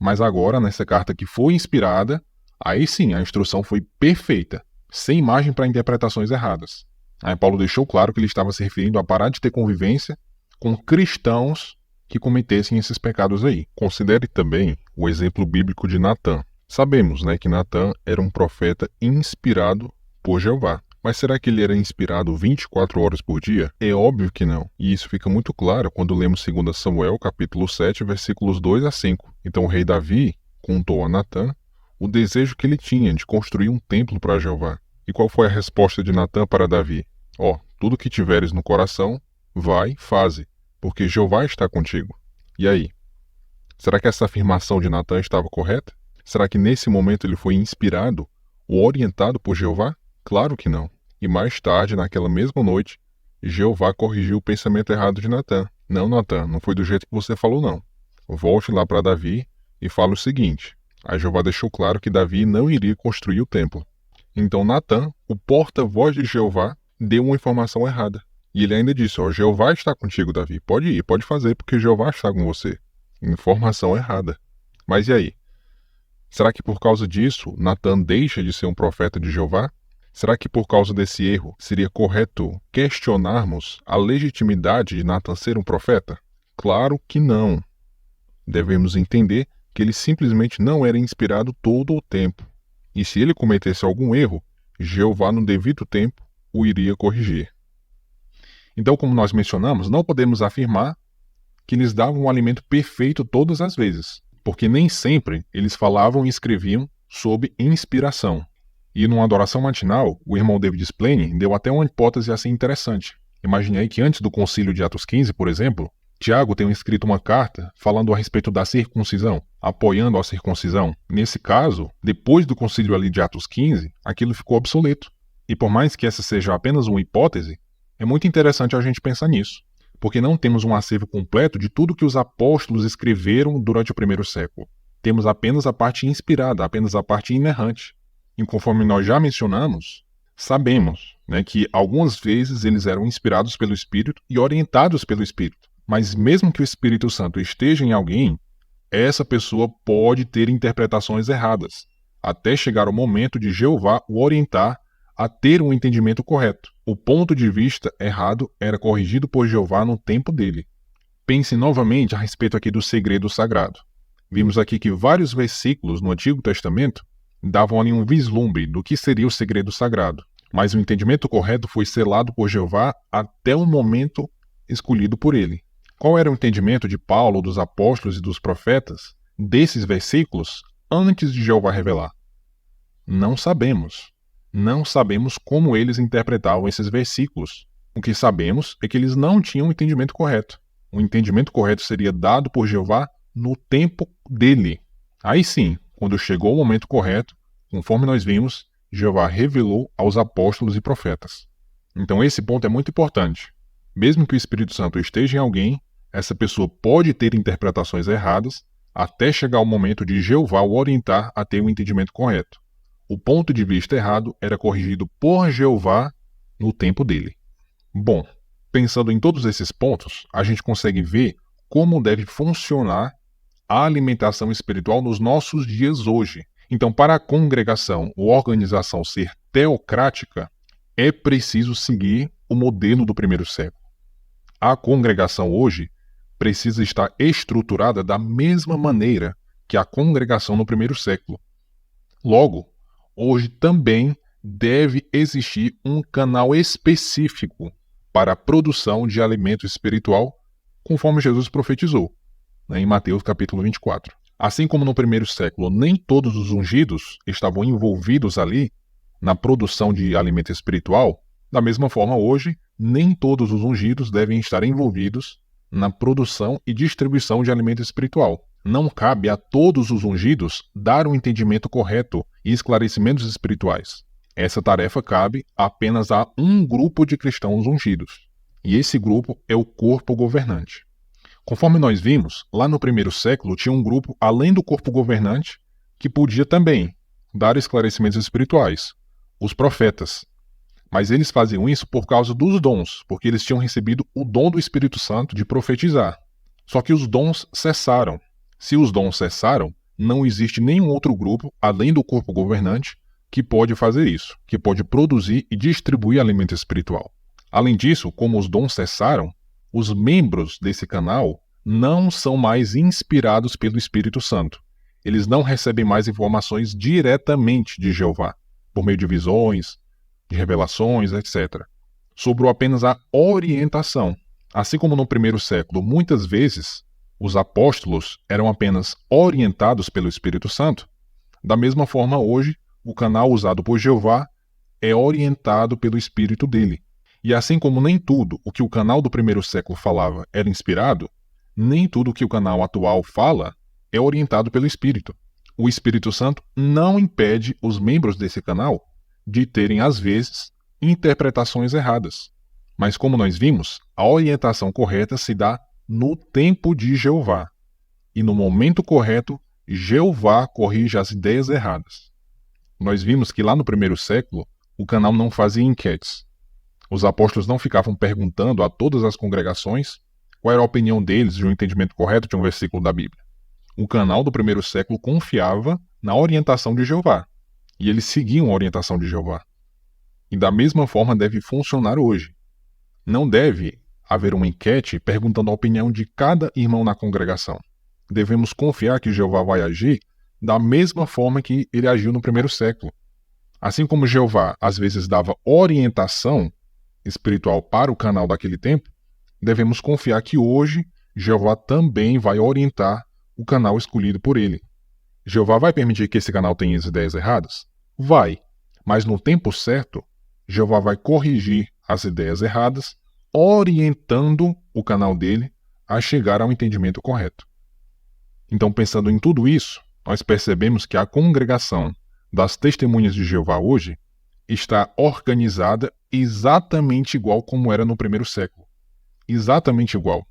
Mas agora, nessa carta que foi inspirada, aí sim a instrução foi perfeita, sem margem para interpretações erradas. Aí Paulo deixou claro que ele estava se referindo a parar de ter convivência com cristãos que cometessem esses pecados aí. Considere também o exemplo bíblico de Natã. Sabemos, que Natã era um profeta inspirado por Jeová. Mas será que ele era inspirado 24 horas por dia? É óbvio que não. E isso fica muito claro quando lemos 2 Samuel, capítulo 7, versículos 2 a 5. Então o rei Davi contou a Natã o desejo que ele tinha de construir um templo para Jeová. E qual foi a resposta de Natã para Davi? Tudo que tiveres no coração, vai, faze, porque Jeová está contigo. E aí? Será que essa afirmação de Natã estava correta? Será que nesse momento ele foi inspirado ou orientado por Jeová? Claro que não. E mais tarde, naquela mesma noite, Jeová corrigiu o pensamento errado de Natã. Não, Natã, não foi do jeito que você falou, não. Volte lá para Davi e fale o seguinte. Aí Jeová deixou claro que Davi não iria construir o templo. Então Natã, o porta-voz de Jeová, deu uma informação errada. E ele ainda disse, Jeová está contigo, Davi. Pode ir, pode fazer, porque Jeová está com você. Informação errada. Mas e aí? Será que por causa disso, Natã deixa de ser um profeta de Jeová? Será que por causa desse erro seria correto questionarmos a legitimidade de Natã ser um profeta? Claro que não. Devemos entender que ele simplesmente não era inspirado todo o tempo. E se ele cometesse algum erro, Jeová no devido tempo o iria corrigir. Então, como nós mencionamos, não podemos afirmar que eles davam um alimento perfeito todas as vezes, porque nem sempre eles falavam e escreviam sob inspiração. E numa adoração matinal, o irmão David Splane deu até uma hipótese assim interessante. Imaginei que antes do concílio de Atos 15, por exemplo, Tiago tenha escrito uma carta falando a respeito da circuncisão, apoiando a circuncisão. Nesse caso, depois do concílio ali de Atos 15, aquilo ficou obsoleto. E por mais que essa seja apenas uma hipótese, é muito interessante a gente pensar nisso, porque não temos um acervo completo de tudo que os apóstolos escreveram durante o primeiro século. Temos apenas a parte inspirada, apenas a parte inerrante. E conforme nós já mencionamos, sabemos que algumas vezes eles eram inspirados pelo Espírito e orientados pelo Espírito. Mas mesmo que o Espírito Santo esteja em alguém, essa pessoa pode ter interpretações erradas, até chegar o momento de Jeová o orientar a ter um entendimento correto. O ponto de vista errado era corrigido por Jeová no tempo dele. Pense novamente a respeito aqui do segredo sagrado. Vimos aqui que vários versículos no Antigo Testamento davam ali um vislumbre do que seria o segredo sagrado. Mas o entendimento correto foi selado por Jeová até o momento escolhido por ele. Qual era o entendimento de Paulo, dos apóstolos e dos profetas desses versículos antes de Jeová revelar? Não sabemos. Não sabemos como eles interpretavam esses versículos. O que sabemos é que eles não tinham o entendimento correto. O entendimento correto seria dado por Jeová no tempo dele. Aí sim, quando chegou o momento correto, conforme nós vimos, Jeová revelou aos apóstolos e profetas. Então esse ponto é muito importante. Mesmo que o Espírito Santo esteja em alguém, essa pessoa pode ter interpretações erradas até chegar o momento de Jeová o orientar a ter o entendimento correto. O ponto de vista errado era corrigido por Jeová no tempo dele. Bom, pensando em todos esses pontos, a gente consegue ver como deve funcionar a alimentação espiritual nos nossos dias hoje. Então, para a congregação ou organização ser teocrática, é preciso seguir o modelo do primeiro século. A congregação hoje precisa estar estruturada da mesma maneira que a congregação no primeiro século. Logo, hoje também deve existir um canal específico para a produção de alimento espiritual, conforme Jesus profetizou, em Mateus capítulo 24. Assim como no primeiro século nem todos os ungidos estavam envolvidos ali na produção de alimento espiritual, Da mesma forma, hoje, nem todos os ungidos devem estar envolvidos na produção e distribuição de alimento espiritual. Não cabe a todos os ungidos dar um entendimento correto e esclarecimentos espirituais. Essa tarefa cabe apenas a um grupo de cristãos ungidos. E esse grupo é o corpo governante. Conforme nós vimos, lá no primeiro século tinha um grupo, além do corpo governante, que podia também dar esclarecimentos espirituais, os profetas. Mas eles faziam isso por causa dos dons, porque eles tinham recebido o dom do Espírito Santo de profetizar. Só que os dons cessaram. Se os dons cessaram, não existe nenhum outro grupo, além do corpo governante, que pode fazer isso, que pode produzir e distribuir alimento espiritual. Além disso, como os dons cessaram, os membros desse canal não são mais inspirados pelo Espírito Santo. Eles não recebem mais informações diretamente de Jeová, por meio de visões, de revelações, etc. Sobrou apenas a orientação. Assim como no primeiro século, muitas vezes, os apóstolos eram apenas orientados pelo Espírito Santo, da mesma forma hoje, o canal usado por Jeová é orientado pelo Espírito dele. E assim como nem tudo o que o canal do primeiro século falava era inspirado, nem tudo o que o canal atual fala é orientado pelo Espírito. O Espírito Santo não impede os membros desse canal de terem, às vezes, interpretações erradas. Mas como nós vimos, a orientação correta se dá no tempo de Jeová. E no momento correto, Jeová corrige as ideias erradas. Nós vimos que lá no primeiro século, o canal não fazia enquetes. Os apóstolos não ficavam perguntando a todas as congregações qual era a opinião deles de um entendimento correto de um versículo da Bíblia. O canal do primeiro século confiava na orientação de Jeová. E eles seguiam a orientação de Jeová. E da mesma forma deve funcionar hoje. Não deve haver uma enquete perguntando a opinião de cada irmão na congregação. Devemos confiar que Jeová vai agir da mesma forma que ele agiu no primeiro século. Assim como Jeová às vezes dava orientação espiritual para o canal daquele tempo, devemos confiar que hoje Jeová também vai orientar o canal escolhido por ele. Jeová vai permitir que esse canal tenha as ideias erradas? Vai, mas no tempo certo, Jeová vai corrigir as ideias erradas, orientando o canal dele a chegar ao entendimento correto. Então, pensando em tudo isso, nós percebemos que a congregação das Testemunhas de Jeová hoje está organizada exatamente igual como era no primeiro século. Exatamente igual.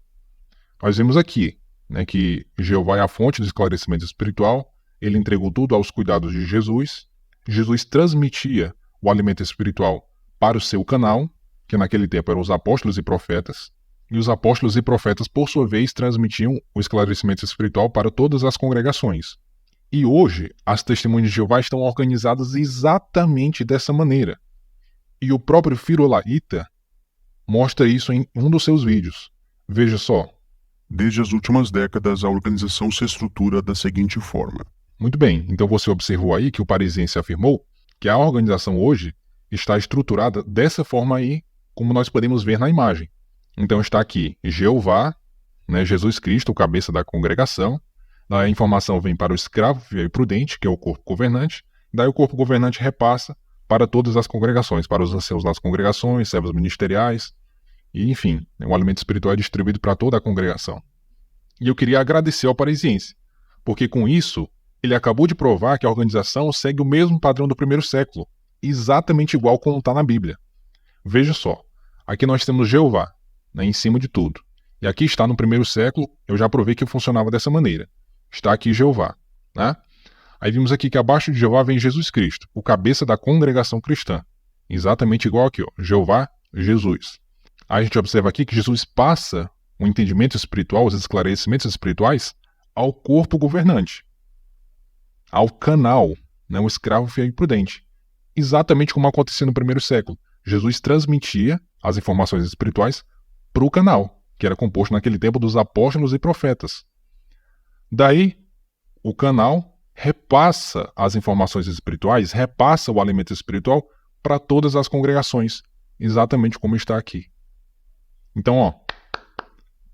Nós vemos aqui, que Jeová é a fonte do esclarecimento espiritual, ele entregou tudo aos cuidados de Jesus, Jesus transmitia o alimento espiritual para o seu canal, que naquele tempo eram os apóstolos e profetas, e os apóstolos e profetas, por sua vez, transmitiam o esclarecimento espiritual para todas as congregações. E hoje, as Testemunhas de Jeová estão organizadas exatamente dessa maneira. E o próprio Firolaíta mostra isso em um dos seus vídeos. Veja só. Desde as últimas décadas, a organização se estrutura da seguinte forma. Muito bem, então você observou aí que o parisiense afirmou que a organização hoje está estruturada dessa forma aí, como nós podemos ver na imagem. Então está aqui Jeová, Jesus Cristo, o cabeça da congregação, a informação vem para o escravo fiel e prudente, que é o corpo governante, daí o corpo governante repassa para todas as congregações, para os anciãos das congregações, servos ministeriais, e enfim, o alimento espiritual é distribuído para toda a congregação. E eu queria agradecer ao parisiense, porque com isso ele acabou de provar que a organização segue o mesmo padrão do primeiro século, exatamente igual como está na Bíblia. Veja só, aqui nós temos Jeová, em cima de tudo. E aqui está no primeiro século, eu já provei que funcionava dessa maneira. Está aqui Jeová. Aí vimos aqui que abaixo de Jeová vem Jesus Cristo, o cabeça da congregação cristã. Exatamente igual aqui, Jeová, Jesus. Aí a gente observa aqui que Jesus passa o entendimento espiritual, os esclarecimentos espirituais, ao corpo governante, ao canal, o escravo fiel e prudente. Exatamente como acontecia no primeiro século. Jesus transmitia as informações espirituais para o canal, que era composto naquele tempo dos apóstolos e profetas. Daí, o canal repassa as informações espirituais, repassa o alimento espiritual para todas as congregações, exatamente como está aqui. Então,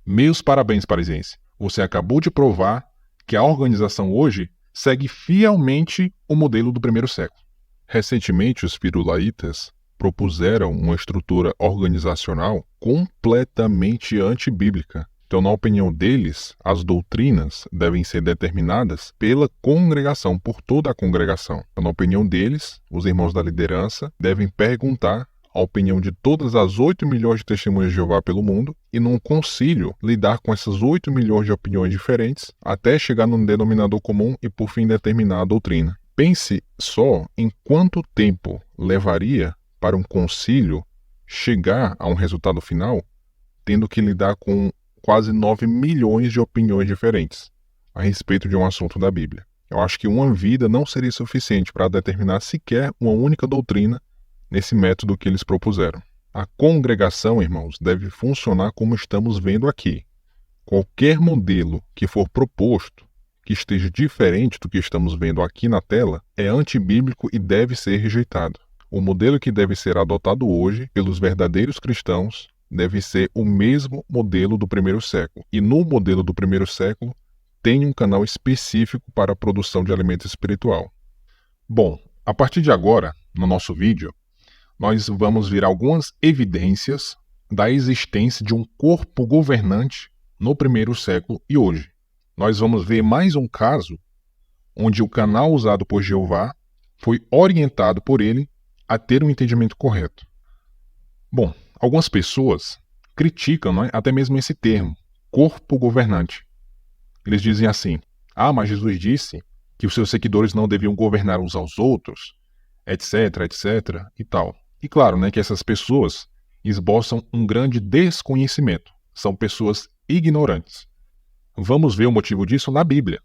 meus parabéns, parisiense. Você acabou de provar que a organização hoje segue fielmente o modelo do primeiro século. Recentemente, os firulaitas propuseram uma estrutura organizacional completamente antibíblica. Então, na opinião deles, as doutrinas devem ser determinadas pela congregação, por toda a congregação. Então, na opinião deles, os irmãos da liderança devem perguntar a opinião de todas as 8 milhões de testemunhas de Jeová pelo mundo e, num concílio, lidar com essas 8 milhões de opiniões diferentes até chegar num denominador comum e, por fim, determinar a doutrina. Pense só em quanto tempo levaria para um concílio chegar a um resultado final, tendo que lidar com quase 9 milhões de opiniões diferentes a respeito de um assunto da Bíblia. Eu acho que uma vida não seria suficiente para determinar sequer uma única doutrina nesse método que eles propuseram. A congregação, irmãos, deve funcionar como estamos vendo aqui. Qualquer modelo que for proposto, que esteja diferente do que estamos vendo aqui na tela, é antibíblico e deve ser rejeitado. O modelo que deve ser adotado hoje pelos verdadeiros cristãos deve ser o mesmo modelo do primeiro século. E no modelo do primeiro século, tem um canal específico para a produção de alimento espiritual. Bom, a partir de agora, no nosso vídeo, nós vamos ver algumas evidências da existência de um corpo governante no primeiro século e hoje. Nós vamos ver mais um caso onde o canal usado por Jeová foi orientado por ele a ter um entendimento correto. Bom, algumas pessoas criticam, até mesmo esse termo, corpo governante. Eles dizem assim: mas Jesus disse que os seus seguidores não deviam governar uns aos outros, etc, etc e tal. E claro, que essas pessoas esboçam um grande desconhecimento. São pessoas ignorantes. Vamos ver o motivo disso na Bíblia.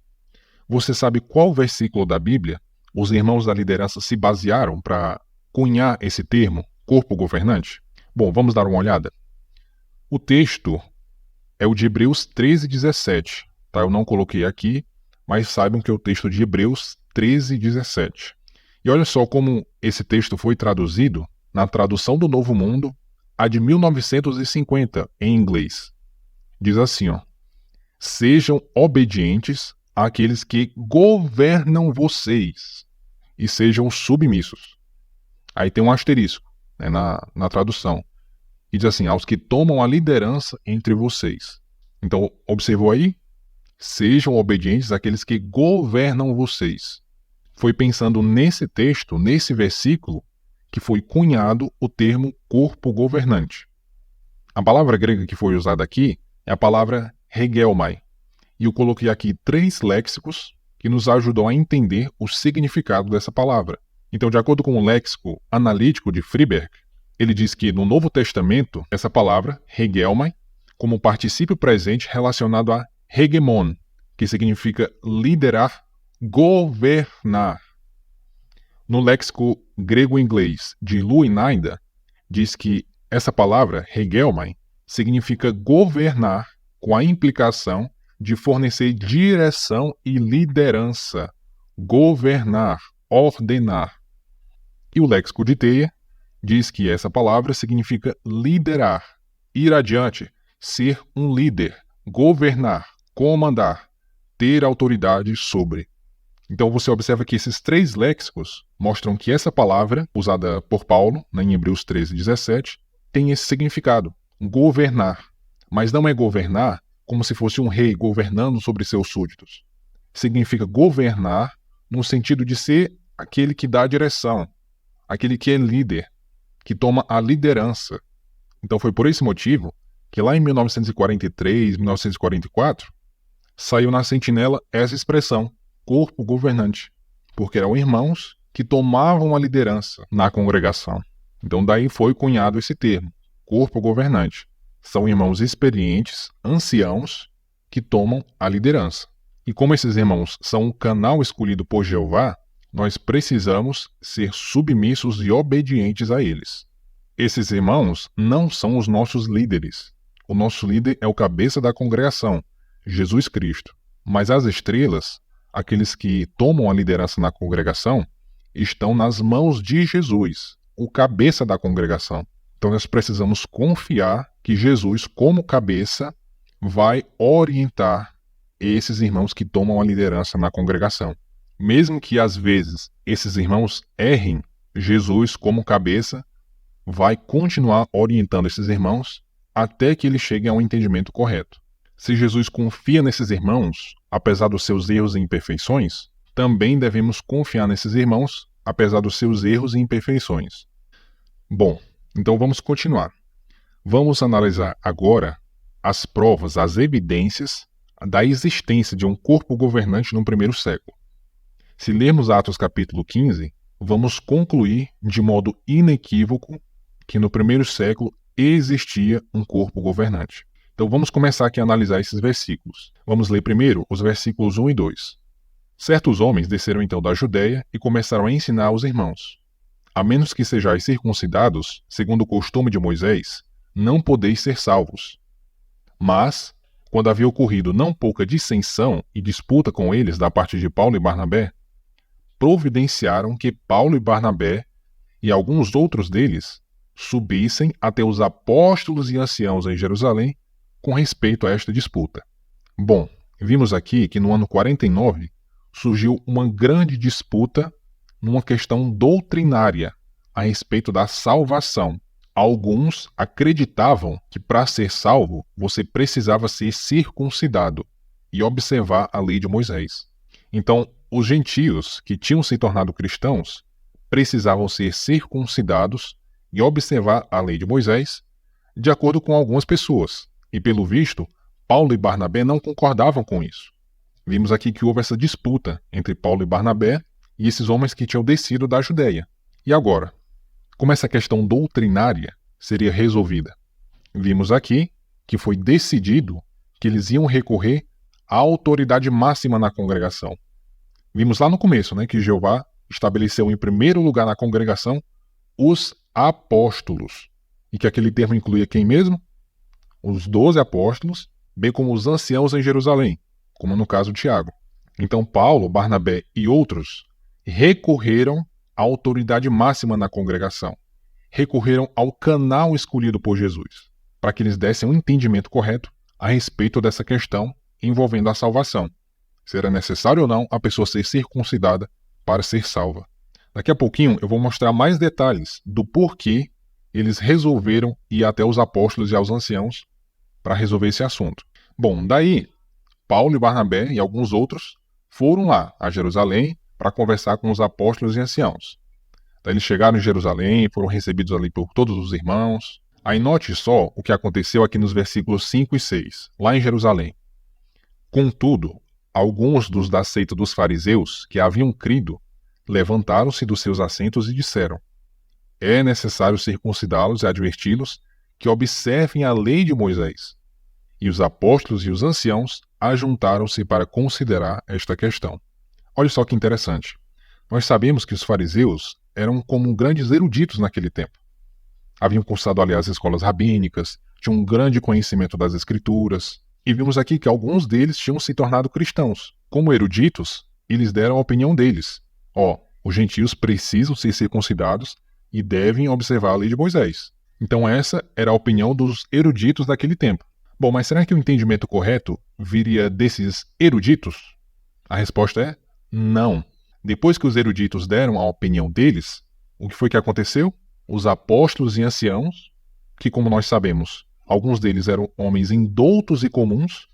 Você sabe qual versículo da Bíblia os irmãos da liderança se basearam para cunhar esse termo, corpo governante? Bom, vamos dar uma olhada. O texto é o de Hebreus 13:17. Tá? Eu não coloquei aqui, mas saibam que é o texto de Hebreus 13:17. E olha só como esse texto foi traduzido na tradução do Novo Mundo, a de 1950, em inglês. Diz assim, sejam obedientes àqueles que governam vocês e sejam submissos. Aí tem um asterisco, na tradução. E diz assim, aos que tomam a liderança entre vocês. Então, observou aí? Sejam obedientes àqueles que governam vocês. Foi pensando nesse texto, nesse versículo, que foi cunhado o termo corpo governante. A palavra grega que foi usada aqui é a palavra hegelmai. E eu coloquei aqui 3 léxicos que nos ajudam a entender o significado dessa palavra. Então, de acordo com o léxico analítico de Friberg, ele diz que no Novo Testamento, essa palavra, hegelmai, como particípio presente relacionado a hegemon, que significa liderar, governar. No léxico grego-inglês de Louis-Naida, diz que essa palavra, hegelmai, significa governar com a implicação de fornecer direção e liderança, governar, ordenar. E o léxico de Thayer diz que essa palavra significa liderar, ir adiante, ser um líder, governar, comandar, ter autoridade sobre. Então você observa que esses 3 léxicos mostram que essa palavra, usada por Paulo, em Hebreus 13:17, tem esse significado, governar. Mas não é governar como se fosse um rei governando sobre seus súditos. Significa governar no sentido de ser aquele que dá a direção, aquele que é líder, que toma a liderança. Então foi por esse motivo que lá em 1943, 1944, saiu na Sentinela essa expressão, corpo governante, porque eram irmãos que tomavam a liderança na congregação. Então daí foi cunhado esse termo, corpo governante. São irmãos experientes, anciãos, que tomam a liderança. E como esses irmãos são um canal escolhido por Jeová, nós precisamos ser submissos e obedientes a eles. Esses irmãos não são os nossos líderes. O nosso líder é o cabeça da congregação, Jesus Cristo. Mas as estrelas, aqueles que tomam a liderança na congregação, estão nas mãos de Jesus, o cabeça da congregação. Então nós precisamos confiar que Jesus, como cabeça, vai orientar esses irmãos que tomam a liderança na congregação. Mesmo que às vezes esses irmãos errem, Jesus, como cabeça, vai continuar orientando esses irmãos até que eles cheguem ao entendimento correto. Se Jesus confia nesses irmãos, apesar dos seus erros e imperfeições, também devemos confiar nesses irmãos, apesar dos seus erros e imperfeições. Bom, então vamos continuar. Vamos analisar agora as provas, as evidências da existência de um corpo governante no primeiro século. Se lermos Atos capítulo 15, vamos concluir de modo inequívoco que no primeiro século existia um corpo governante. Então vamos começar aqui a analisar esses versículos. Vamos ler primeiro os versículos 1 e 2. Certos homens desceram então da Judéia e começaram a ensinar aos irmãos: a menos que sejais circuncidados, segundo o costume de Moisés, não podeis ser salvos. Mas, quando havia ocorrido não pouca dissensão e disputa com eles da parte de Paulo e Barnabé, providenciaram que Paulo e Barnabé e alguns outros deles subissem até os apóstolos e anciãos em Jerusalém com respeito a esta disputa. Bom, vimos aqui que no ano 49 surgiu uma grande disputa numa questão doutrinária a respeito da salvação. Alguns acreditavam que para ser salvo você precisava ser circuncidado e observar a lei de Moisés. Então, os gentios que tinham se tornado cristãos precisavam ser circuncidados e observar a lei de Moisés, de acordo com algumas pessoas. E pelo visto, Paulo e Barnabé não concordavam com isso. Vimos aqui que houve essa disputa entre Paulo e Barnabé e esses homens que tinham descido da Judéia. E agora, como essa questão doutrinária seria resolvida? Vimos aqui que foi decidido que eles iam recorrer à autoridade máxima na congregação. Vimos lá no começo, que Jeová estabeleceu em primeiro lugar na congregação os apóstolos. E que aquele termo incluía quem mesmo? Os 12 apóstolos, bem como os anciãos em Jerusalém, como no caso de Tiago. Então Paulo, Barnabé e outros recorreram à autoridade máxima na congregação. Recorreram ao canal escolhido por Jesus, para que eles dessem um entendimento correto a respeito dessa questão envolvendo a salvação. Se era necessário ou não a pessoa ser circuncidada para ser salva. Daqui a pouquinho eu vou mostrar mais detalhes do porquê eles resolveram ir até os apóstolos e aos anciãos para resolver esse assunto. Bom, daí Paulo e Barnabé e alguns outros foram lá a Jerusalém para conversar com os apóstolos e anciãos. Daí eles chegaram em Jerusalém, foram recebidos ali por todos os irmãos. Aí note só o que aconteceu aqui nos versículos 5 e 6, lá em Jerusalém. Contudo, alguns dos da seita dos fariseus que haviam crido levantaram-se dos seus assentos e disseram: é necessário circuncidá-los e adverti-los que observem a lei de Moisés. E os apóstolos e os anciãos ajuntaram-se para considerar esta questão. Olha só que interessante. Nós sabemos que os fariseus eram como grandes eruditos naquele tempo. Haviam cursado, aliás, escolas rabínicas, tinham um grande conhecimento das escrituras, e vimos aqui que alguns deles tinham se tornado cristãos. Como eruditos, eles deram a opinião deles. Os gentios precisam ser circuncidados e devem observar a lei de Moisés. Então essa era a opinião dos eruditos daquele tempo. Bom, mas será que o entendimento correto viria desses eruditos? A resposta é não. Depois que os eruditos deram a opinião deles, o que foi que aconteceu? Os apóstolos e anciãos, que como nós sabemos, alguns deles eram homens indoutos e comuns,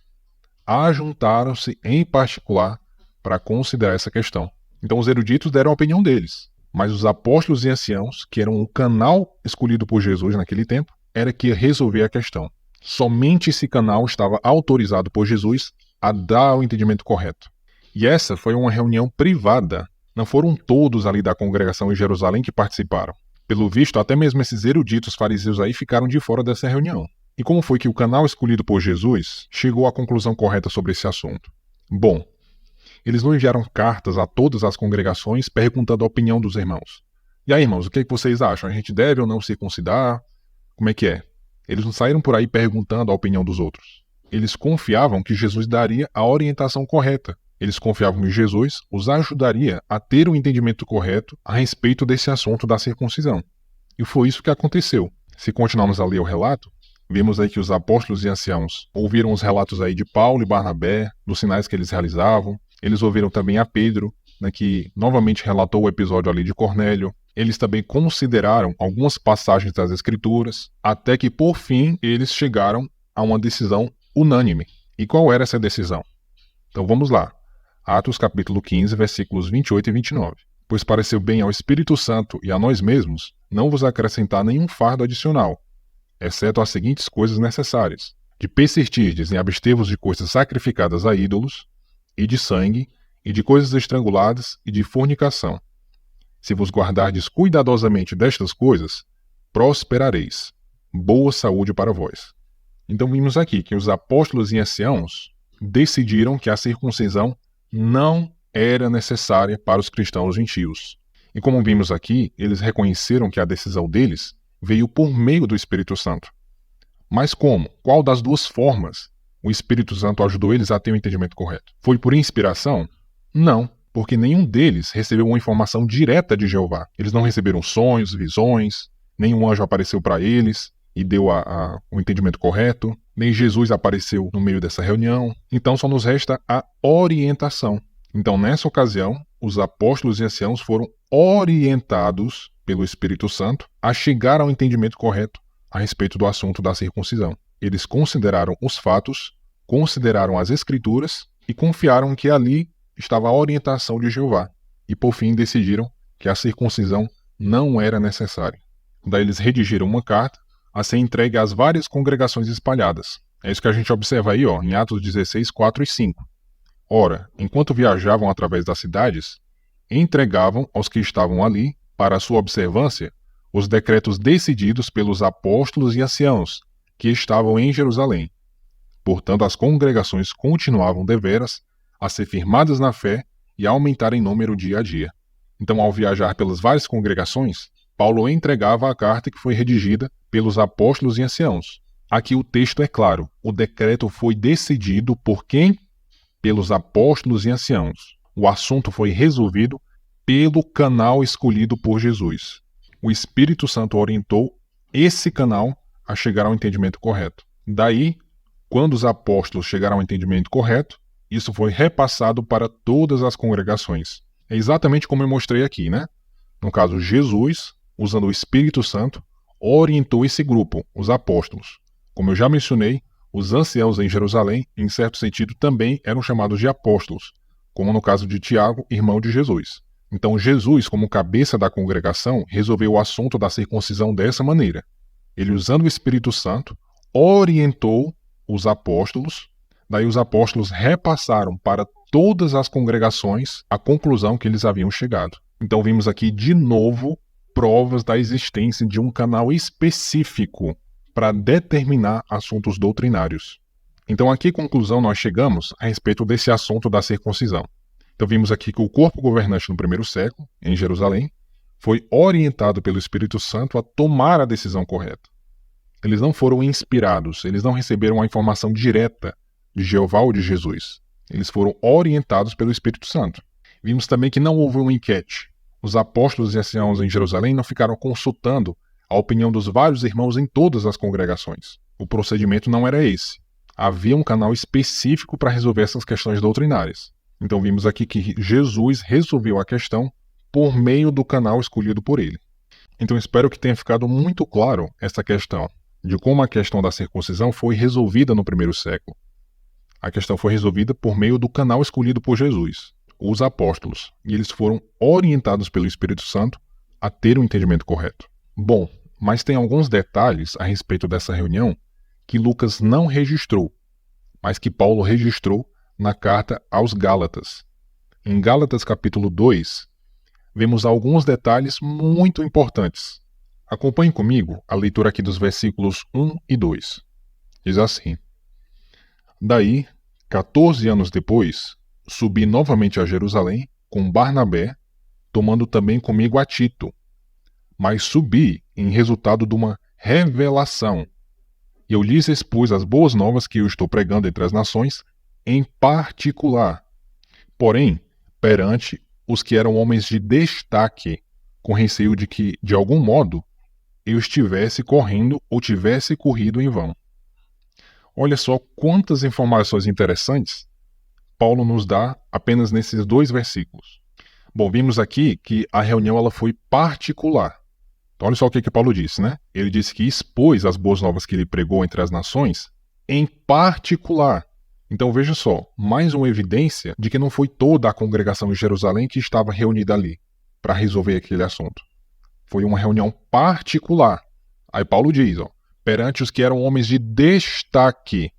ajuntaram-se em particular para considerar essa questão. Então os eruditos deram a opinião deles, mas os apóstolos e anciãos, que eram o canal escolhido por Jesus naquele tempo, era que ia resolver a questão. Somente esse canal estava autorizado por Jesus a dar o entendimento correto. E essa foi uma reunião privada. Não foram todos ali da congregação em Jerusalém que participaram. Pelo visto, até mesmo esses eruditos fariseus aí ficaram de fora dessa reunião. E como foi que o canal escolhido por Jesus chegou à conclusão correta sobre esse assunto? Bom, eles não enviaram cartas a todas as congregações perguntando a opinião dos irmãos. E aí, irmãos, o que vocês acham? A gente deve ou não circuncidar? Como é que é? Eles não saíram por aí perguntando a opinião dos outros. Eles confiavam que Jesus daria a orientação correta. Eles confiavam que Jesus os ajudaria a ter o entendimento correto a respeito desse assunto da circuncisão. E foi isso que aconteceu. Se continuarmos a ler o relato, vemos aí que os apóstolos e anciãos ouviram os relatos aí de Paulo e Barnabé, dos sinais que eles realizavam. Eles ouviram também a Pedro, que novamente relatou o episódio ali de Cornélio. Eles também consideraram algumas passagens das Escrituras, até que, por fim, eles chegaram a uma decisão unânime. E qual era essa decisão? Então vamos lá. Atos capítulo 15, versículos 28 e 29. Pois pareceu bem ao Espírito Santo e a nós mesmos não vos acrescentar nenhum fardo adicional, exceto as seguintes coisas necessárias: de persistirdes em abster-vos de coisas sacrificadas a ídolos, e de sangue, e de coisas estranguladas, e de fornicação. Se vos guardardes cuidadosamente destas coisas, prosperareis. Boa saúde para vós. Então vimos aqui que os apóstolos e anciãos decidiram que a circuncisão não era necessária para os cristãos gentios. E como vimos aqui, eles reconheceram que a decisão deles veio por meio do Espírito Santo. Mas como? Qual das duas formas o Espírito Santo ajudou eles a ter o entendimento correto? Foi por inspiração? Não, porque nenhum deles recebeu uma informação direta de Jeová. Eles não receberam sonhos, visões, nenhum anjo apareceu para eles e deu o entendimento correto, nem Jesus apareceu no meio dessa reunião. Então só nos resta a orientação. Então nessa ocasião, os apóstolos e anciãos foram orientados pelo Espírito Santo a chegar ao entendimento correto a respeito do assunto da circuncisão. Eles consideraram os fatos, consideraram as Escrituras e confiaram que ali estava a orientação de Jeová. E por fim decidiram que a circuncisão não era necessária. Daí eles redigiram uma carta a ser entregue às várias congregações espalhadas. É isso que a gente observa aí, em Atos 16, 4 e 5. Ora, enquanto viajavam através das cidades, entregavam aos que estavam ali, para a sua observância, os decretos decididos pelos apóstolos e anciãos, que estavam em Jerusalém. Portanto, as congregações continuavam deveras a ser firmadas na fé e a aumentar em número dia a dia. Então, ao viajar pelas várias congregações, Paulo entregava a carta que foi redigida pelos apóstolos e anciãos. Aqui o texto é claro, o decreto foi decidido por quem? Pelos apóstolos e anciãos. O assunto foi resolvido pelo canal escolhido por Jesus. O Espírito Santo orientou esse canal a chegar ao entendimento correto. Daí, quando os apóstolos chegaram ao entendimento correto, isso foi repassado para todas as congregações. É exatamente como eu mostrei aqui, né? No caso, Jesus, usando o Espírito Santo, orientou esse grupo, os apóstolos. Como eu já mencionei, os anciãos em Jerusalém, em certo sentido, também eram chamados de apóstolos, como no caso de Tiago, irmão de Jesus. Então Jesus, como cabeça da congregação, resolveu o assunto da circuncisão dessa maneira. Ele, usando o Espírito Santo, orientou os apóstolos, daí os apóstolos repassaram para todas as congregações a conclusão que eles haviam chegado. Então vimos aqui de novo provas da existência de um canal específico para determinar assuntos doutrinários. Então a que conclusão nós chegamos a respeito desse assunto da circuncisão? Então vimos aqui que o corpo governante no primeiro século, em Jerusalém, foi orientado pelo Espírito Santo a tomar a decisão correta. Eles não foram inspirados, eles não receberam a informação direta de Jeová ou de Jesus. Eles foram orientados pelo Espírito Santo. Vimos também que não houve uma enquete. Os apóstolos e anciãos em Jerusalém não ficaram consultando a opinião dos vários irmãos em todas as congregações. O procedimento não era esse. Havia um canal específico para resolver essas questões doutrinárias. Então vimos aqui que Jesus resolveu a questão por meio do canal escolhido por ele. Então espero que tenha ficado muito claro essa questão de como a questão da circuncisão foi resolvida no primeiro século. A questão foi resolvida por meio do canal escolhido por Jesus, os apóstolos, e eles foram orientados pelo Espírito Santo a ter o entendimento correto. Bom, mas tem alguns detalhes a respeito dessa reunião que Lucas não registrou, mas que Paulo registrou na carta aos Gálatas. Em Gálatas capítulo 2, vemos alguns detalhes muito importantes. Acompanhe comigo a leitura aqui dos versículos 1 e 2. Diz assim: Daí, 14 anos depois, subi novamente a Jerusalém com Barnabé, tomando também comigo a Tito. Mas subi em resultado de uma revelação. E eu lhes expus as boas novas que eu estou pregando entre as nações, em particular, porém, perante os que eram homens de destaque, com receio de que, de algum modo, eu estivesse correndo ou tivesse corrido em vão. Olha só quantas informações interessantes Paulo nos dá apenas nesses 2 versículos. Bom, vimos aqui que a reunião ela foi particular. Então, olha só o que Paulo disse, né? Ele disse que expôs as boas novas que ele pregou entre as nações em particular. Então, veja só, mais uma evidência de que não foi toda a congregação em Jerusalém que estava reunida ali para resolver aquele assunto. Foi uma reunião particular. Aí Paulo diz, perante os que eram homens de destaque,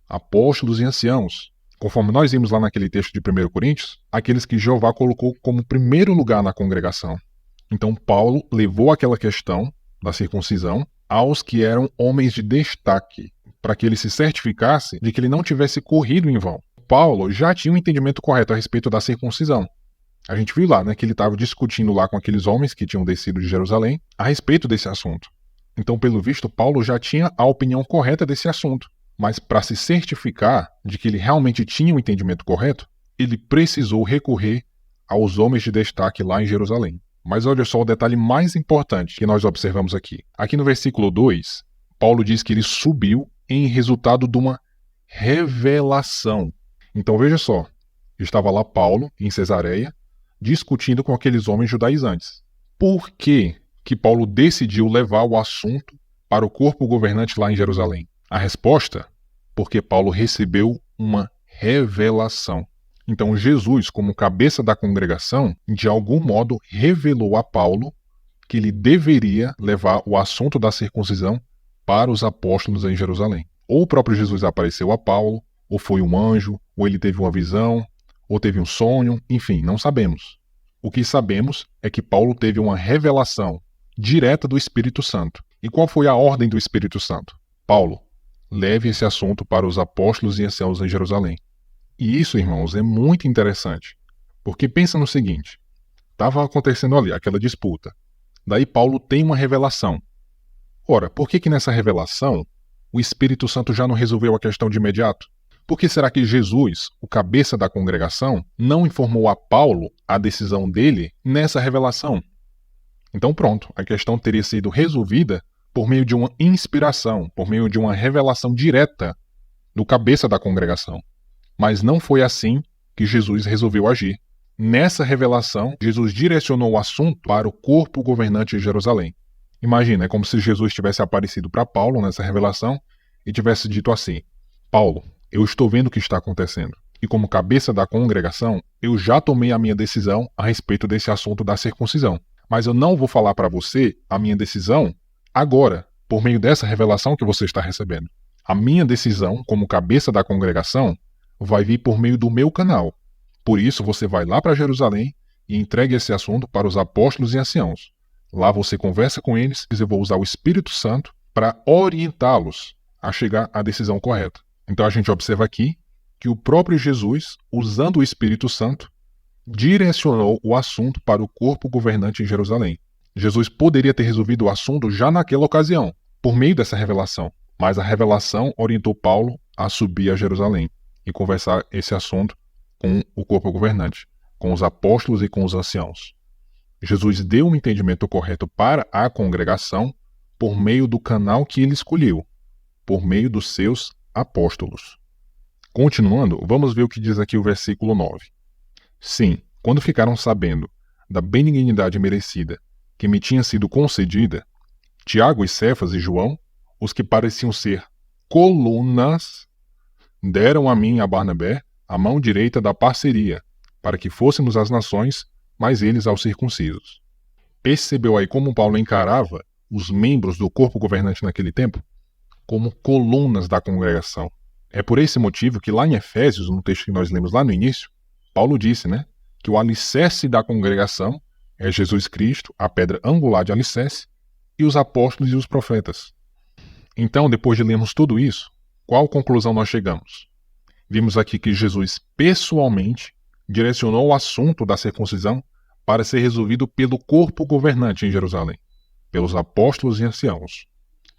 apóstolos e anciãos. Conforme nós vimos lá naquele texto de 1 Coríntios, aqueles que Jeová colocou como primeiro lugar na congregação. Então Paulo levou aquela questão da circuncisão aos que eram homens de destaque, para que ele se certificasse de que ele não tivesse corrido em vão. Paulo já tinha um entendimento correto a respeito da circuncisão. A gente viu lá, né, que ele estava discutindo lá com aqueles homens que tinham descido de Jerusalém a respeito desse assunto. Então, pelo visto, Paulo já tinha a opinião correta desse assunto. Mas para se certificar de que ele realmente tinha o entendimento correto, ele precisou recorrer aos homens de destaque lá em Jerusalém. Mas olha só o detalhe mais importante que nós observamos aqui. Aqui no versículo 2, Paulo diz que ele subiu em resultado de uma revelação. Então veja só, estava lá Paulo, em Cesareia, discutindo com aqueles homens judaizantes. Por que Paulo decidiu levar o assunto para o corpo governante lá em Jerusalém? A resposta, porque Paulo recebeu uma revelação. Então Jesus, como cabeça da congregação, de algum modo revelou a Paulo que ele deveria levar o assunto da circuncisão para os apóstolos em Jerusalém. Ou o próprio Jesus apareceu a Paulo, ou foi um anjo, ou ele teve uma visão, ou teve um sonho, enfim, não sabemos. O que sabemos é que Paulo teve uma revelação direta do Espírito Santo. E qual foi a ordem do Espírito Santo? Paulo, leve esse assunto para os apóstolos e anciãos em Jerusalém. E isso, irmãos, é muito interessante. Porque pensa no seguinte, estava acontecendo ali aquela disputa. Daí Paulo tem uma revelação. Ora, por que nessa revelação o Espírito Santo já não resolveu a questão de imediato? Por que será que Jesus, o cabeça da congregação, não informou a Paulo a decisão dele nessa revelação? Então pronto, a questão teria sido resolvida por meio de uma inspiração, por meio de uma revelação direta do cabeça da congregação. Mas não foi assim que Jesus resolveu agir. Nessa revelação, Jesus direcionou o assunto para o corpo governante de Jerusalém. Imagina, é como se Jesus tivesse aparecido para Paulo nessa revelação e tivesse dito assim: Paulo, eu estou vendo o que está acontecendo. E como cabeça da congregação, eu já tomei a minha decisão a respeito desse assunto da circuncisão. Mas eu não vou falar para você a minha decisão agora, por meio dessa revelação que você está recebendo. A minha decisão, como cabeça da congregação, vai vir por meio do meu canal. Por isso, você vai lá para Jerusalém e entregue esse assunto para os apóstolos e anciãos. Lá você conversa com eles e eu vou usar o Espírito Santo para orientá-los a chegar à decisão correta. Então a gente observa aqui que o próprio Jesus, usando o Espírito Santo, direcionou o assunto para o corpo governante em Jerusalém. Jesus poderia ter resolvido o assunto já naquela ocasião, por meio dessa revelação, mas a revelação orientou Paulo a subir a Jerusalém e conversar esse assunto com o corpo governante, com os apóstolos e com os anciãos. Jesus deu um entendimento correto para a congregação por meio do canal que ele escolheu, por meio dos seus apóstolos. Continuando, vamos ver o que diz aqui o versículo 9. Sim, quando ficaram sabendo da benignidade merecida que me tinha sido concedida, Tiago e Cefas e João, os que pareciam ser colunas, deram a mim e a Barnabé a mão direita da parceria, para que fôssemos às nações, mas eles aos circuncisos. Percebeu aí como Paulo encarava os membros do corpo governante naquele tempo? Como colunas da congregação. É por esse motivo que lá em Efésios, no texto que nós lemos lá no início, Paulo disse, que o alicerce da congregação é Jesus Cristo, a pedra angular de alicerce, e os apóstolos e os profetas. Então, depois de lermos tudo isso, qual conclusão nós chegamos? Vimos aqui que Jesus pessoalmente direcionou o assunto da circuncisão para ser resolvido pelo corpo governante em Jerusalém, pelos apóstolos e anciãos.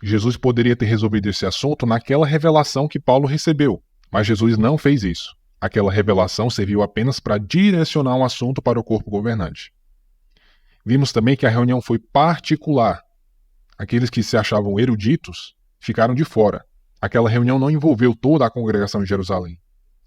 Jesus poderia ter resolvido esse assunto naquela revelação que Paulo recebeu, mas Jesus não fez isso. Aquela revelação serviu apenas para direcionar o assunto para o corpo governante. Vimos também que a reunião foi particular. Aqueles que se achavam eruditos ficaram de fora. Aquela reunião não envolveu toda a congregação de Jerusalém.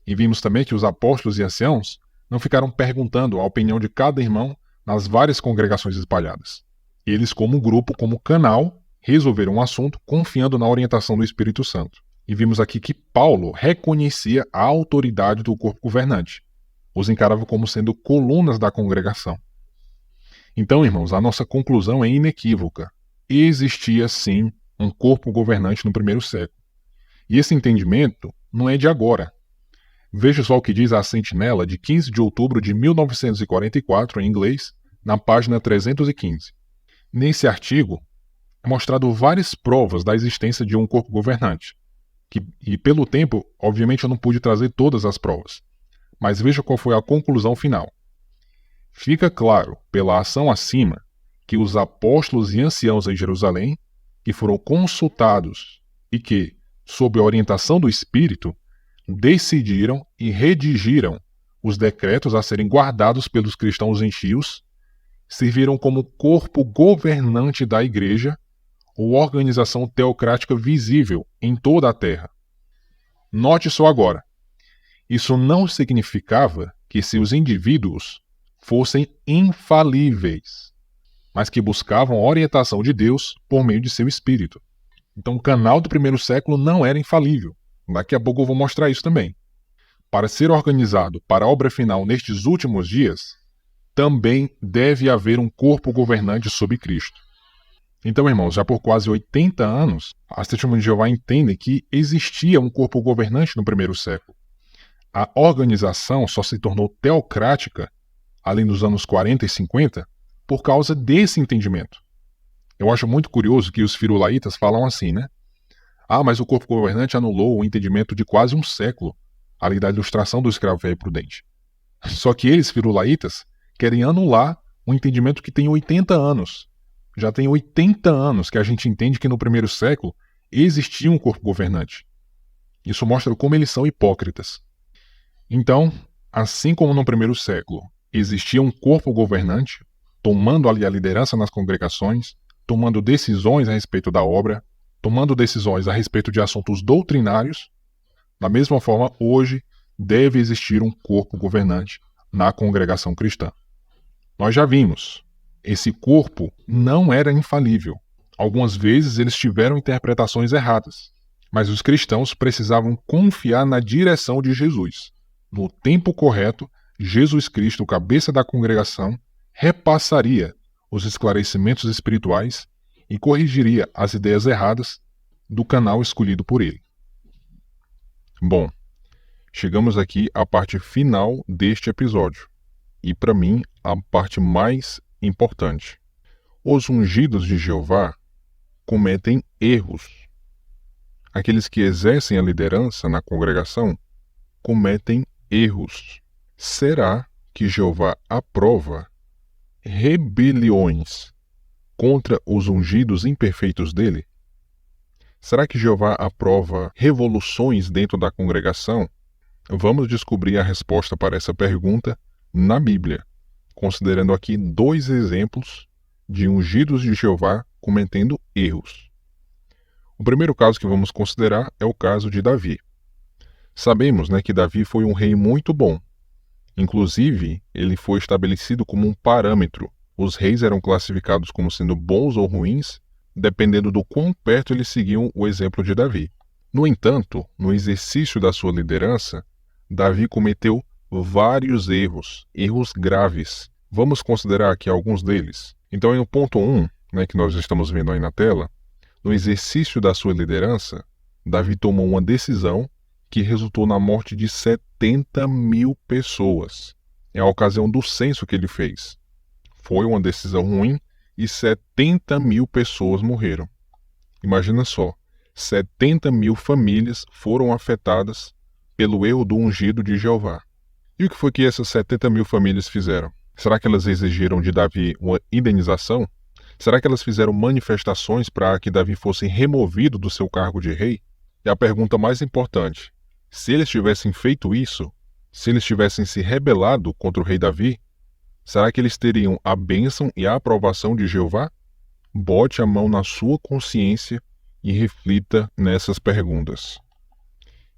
E vimos também que os apóstolos e anciãos não ficaram perguntando a opinião de cada irmão nas várias congregações espalhadas. Eles, como grupo, como canal, resolveram o assunto confiando na orientação do Espírito Santo. E vimos aqui que Paulo reconhecia a autoridade do corpo governante. Os encarava como sendo colunas da congregação. Então, irmãos, a nossa conclusão é inequívoca. Existia, sim, um corpo governante no primeiro século. E esse entendimento não é de agora. Veja só o que diz a Sentinela de 15 de outubro de 1944, em inglês, na página 315. Nesse artigo, é mostrado várias provas da existência de um corpo governante. E pelo tempo, obviamente eu não pude trazer todas as provas. Mas veja qual foi a conclusão final. Fica claro, pela ação acima, que os apóstolos e anciãos em Jerusalém, que foram consultados e que, sob a orientação do Espírito, decidiram e redigiram os decretos a serem guardados pelos cristãos gentios, serviram como corpo governante da Igreja ou organização teocrática visível em toda a terra. Note só agora, isso não significava que seus indivíduos fossem infalíveis, mas que buscavam a orientação de Deus por meio de seu Espírito. Então o canal do primeiro século não era infalível. Daqui a pouco eu vou mostrar isso também. Para ser organizado para a obra final nestes últimos dias, também deve haver um corpo governante sob Cristo. Então, irmãos, já por quase 80 anos, as Testemunhas de Jeová entendem que existia um corpo governante no primeiro século. A organização só se tornou teocrática, além dos anos 40 e 50, por causa desse entendimento. Eu acho muito curioso que os firulaitas falam assim, né? Mas o corpo governante anulou o entendimento de quase um século, a lei da ilustração do escravo velho prudente. Só que eles, firulaitas, querem anular um entendimento que tem 80 anos. Já tem 80 anos que a gente entende que no primeiro século existia um corpo governante. Isso mostra como eles são hipócritas. Então, assim como no primeiro século existia um corpo governante, tomando ali a liderança nas congregações, tomando decisões a respeito da obra, tomando decisões a respeito de assuntos doutrinários, da mesma forma, hoje deve existir um corpo governante na congregação cristã. Nós já vimos, esse corpo não era infalível. Algumas vezes eles tiveram interpretações erradas, mas os cristãos precisavam confiar na direção de Jesus. No tempo correto, Jesus Cristo, cabeça da congregação, repassaria os esclarecimentos espirituais e corrigiria as ideias erradas do canal escolhido por ele. Bom, chegamos aqui à parte final deste episódio, e para mim a parte mais importante. Os ungidos de Jeová cometem erros. Aqueles que exercem a liderança na congregação cometem erros. Será que Jeová aprova rebeliões contra os ungidos imperfeitos dele? Será que Jeová aprova revoluções dentro da congregação? Vamos descobrir a resposta para essa pergunta na Bíblia, considerando aqui 2 exemplos de ungidos de Jeová cometendo erros. O primeiro caso que vamos considerar é o caso de Davi. Sabemos, que Davi foi um rei muito bom. Inclusive, ele foi estabelecido como um parâmetro. Os reis eram classificados como sendo bons ou ruins, dependendo do quão perto eles seguiam o exemplo de Davi. No entanto, no exercício da sua liderança, Davi cometeu vários erros graves. Vamos considerar aqui alguns deles. Então, no ponto 1, que nós estamos vendo aí na tela, no exercício da sua liderança, Davi tomou uma decisão que resultou na morte de 70 mil pessoas. É a ocasião do censo que ele fez. Foi uma decisão ruim e 70 mil pessoas morreram. Imagina só, 70 mil famílias foram afetadas pelo erro do ungido de Jeová. E o que foi que essas 70 mil famílias fizeram? Será que elas exigiram de Davi uma indenização? Será que elas fizeram manifestações para que Davi fosse removido do seu cargo de rei? E a pergunta mais importante, se eles tivessem feito isso, se eles tivessem se rebelado contra o rei Davi, será que eles teriam a bênção e a aprovação de Jeová? Bote a mão na sua consciência e reflita nessas perguntas.